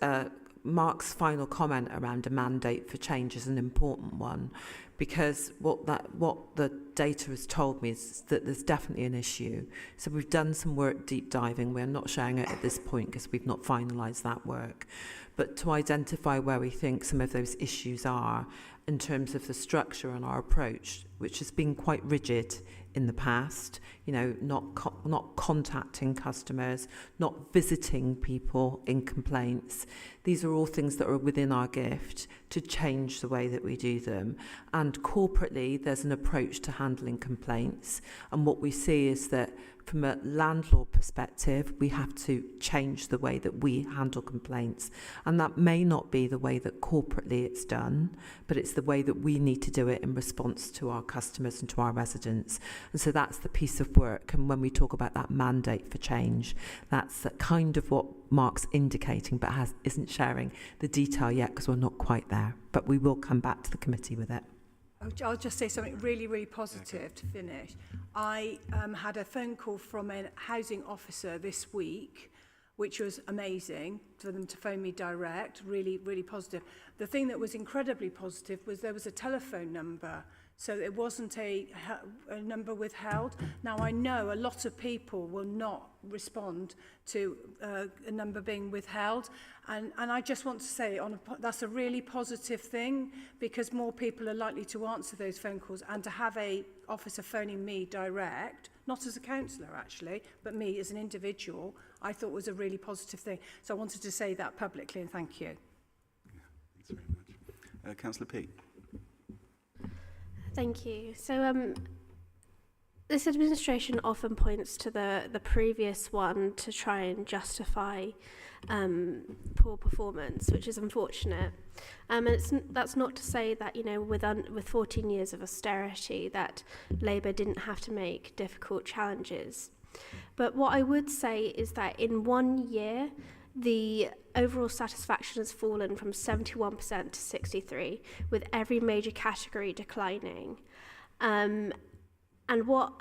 Mark's final comment around a mandate for change is an important one, because what the data has told me is that there's definitely an issue. So we've done some work deep diving. We're not sharing it at this point because we've not finalised that work. But to identify where we think some of those issues are in terms of the structure and our approach, which has been quite rigid in the past, not contacting customers, not visiting people in complaints. These are all things that are within our gift to change the way that we do them. And corporately, there's an approach to handling complaints. And what we see is that from a landlord perspective, we have to change the way that we handle complaints. And that may not be the way that corporately it's done, but it's the way that we need to do it in response to our customers and to our residents. And so that's the piece of work. And when we talk about that mandate for change, that's kind of what Mark's indicating, but isn't sharing the detail yet because we're not quite there. But we will come back to the committee with it. I'll just say something really, really positive to finish. I had a phone call from a housing officer this week, which was amazing for them to phone me direct, really, really positive. The thing that was incredibly positive was there was a telephone number, so it wasn't a number withheld. Now, I know a lot of people will not respond to a number being withheld, and I just want to say that's a really positive thing, because more people are likely to answer those phone calls, and to have a officer phoning me direct, not as a councillor actually, but me as an individual, I thought was a really positive thing. So I wanted to say that publicly, and thank you. Yeah, thanks very much. Councillor Peake. Thank you. So This administration often points to the previous one to try and justify poor performance, which is unfortunate. And that's not to say that, you know, with 14 years of austerity, that Labour didn't have to make difficult challenges. But what I would say is that in 1 year, the overall satisfaction has fallen from 71% to 63%, with every major category declining. And what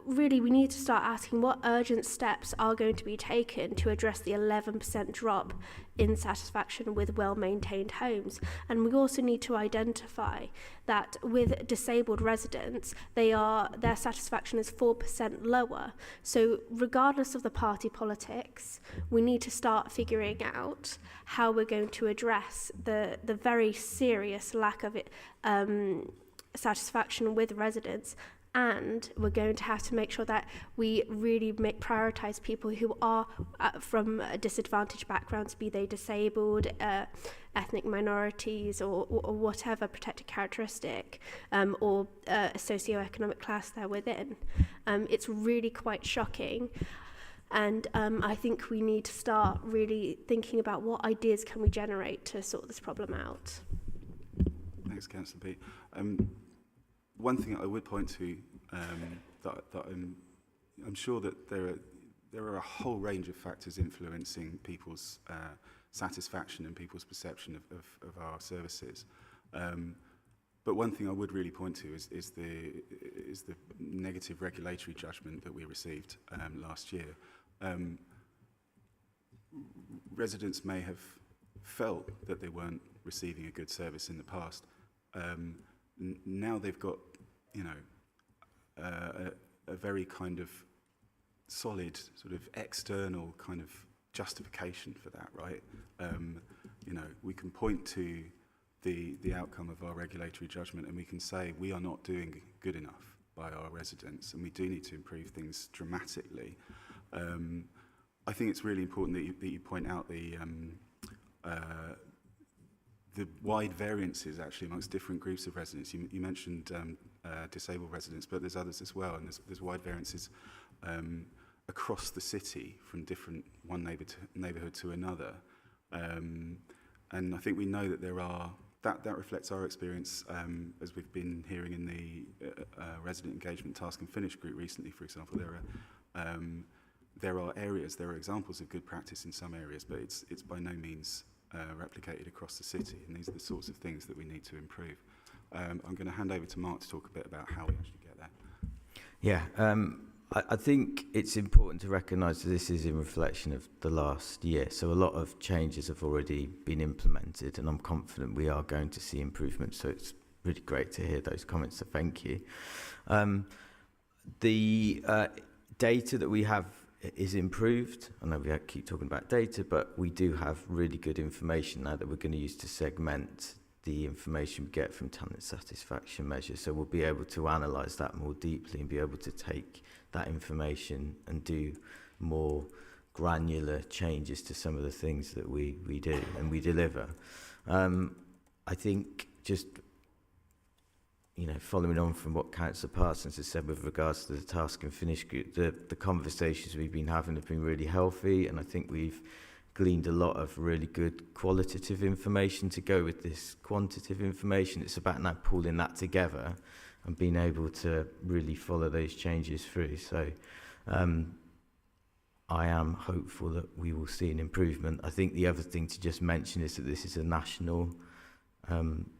really we need to start asking, what urgent steps are going to be taken to address the 11% drop in satisfaction with well-maintained homes? And we also need to identify that with disabled residents, their satisfaction is 4% lower. So regardless of the party politics, we need to start figuring out how we're going to address the very serious lack of satisfaction with residents. And we're going to have to make sure that we really prioritise people who are from disadvantaged backgrounds, be they disabled, ethnic minorities, or whatever protected characteristic, or a socioeconomic class they're within. It's really quite shocking. And I think we need to start really thinking about what ideas can we generate to sort this problem out. Thanks, Councillor B. One thing I would point to that I'm sure that there are a whole range of factors influencing people's satisfaction and people's perception of our services. But one thing I would really point to is the negative regulatory judgment that we received last year. Residents may have felt that they weren't receiving a good service in the past. Now they've got, you know, a very kind of solid sort of external kind of justification for that, right? You know, we can point to the outcome of our regulatory judgment and we can say we are not doing good enough by our residents and we do need to improve things dramatically. I think it's really important that you point out the wide variances actually amongst different groups of residents. You mentioned disabled residents, but there's others as well, and there's wide variances across the city from one neighbourhood to another. And I think we know that that reflects our experience as we've been hearing in the resident engagement task and finish group recently, for example. There are examples of good practice in some areas, but it's by no means replicated across the city, and these are the sorts of things that we need to improve. I'm going to hand over to Mark to talk a bit about how we actually get there. Yeah, I think it's important to recognise that this is in reflection of the last year. So a lot of changes have already been implemented, and I'm confident we are going to see improvements. So it's really great to hear those comments, so thank you. The data that we have is improved. I know we keep talking about data, but we do have really good information now that we're going to use to segment the information we get from tenant satisfaction measures. So we'll be able to analyse that more deeply and be able to take that information and do more granular changes to some of the things that we do and we deliver. I think just, you know, following on from what Councillor Parsons has said with regards to the task and finish group, the conversations we've been having have been really healthy, and I think we've gleaned a lot of really good qualitative information to go with this quantitative information. It's about now pulling that together and being able to really follow those changes through. So I am hopeful that we will see an improvement. I think the other thing to just mention is that this is a national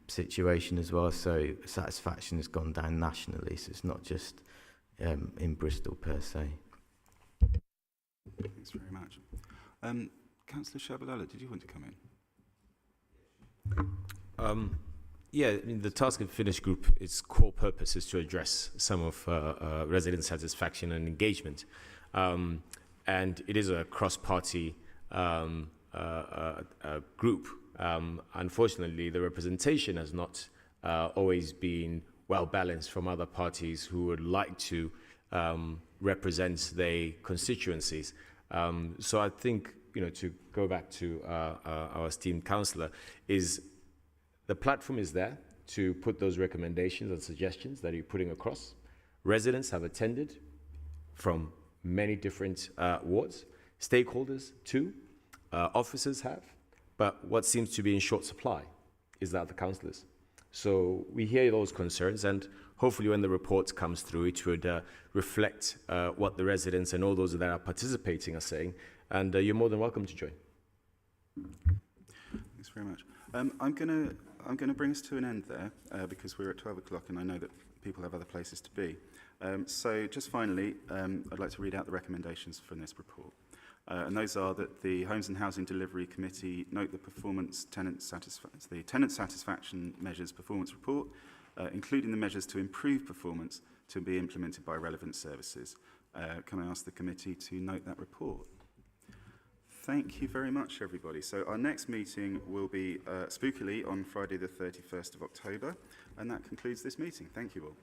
situation as well, so satisfaction has gone down nationally, so it's not just in Bristol per se. Thanks very much. Councillor Shabalala, did you want to come in? Yeah, I mean, the task and finish group, its core purpose is to address some of resident satisfaction and engagement, and it is a cross-party group. Unfortunately, the representation has not always been well balanced from other parties who would like to represent their constituencies. So I think, you know, to go back to our esteemed councillor, is the platform is there to put those recommendations and suggestions that you're putting across. Residents have attended from many different wards, stakeholders too, officers have, but what seems to be in short supply is that of the councillors. So we hear those concerns, and hopefully when the report comes through, it would reflect what the residents and all those that are participating are saying, and you're more than welcome to join. Thanks very much. I'm gonna bring us to an end there because we're at 12 o'clock, and I know that people have other places to be. So just finally, I'd like to read out the recommendations from this report. And those are that the Homes and Housing Delivery Committee note the tenant satisfaction measures performance report, including the measures to improve performance to be implemented by relevant services. Can I ask the committee to note that report? Thank you very much, everybody. So our next meeting will be spookily on Friday the 31st of October, and that concludes this meeting. Thank you all.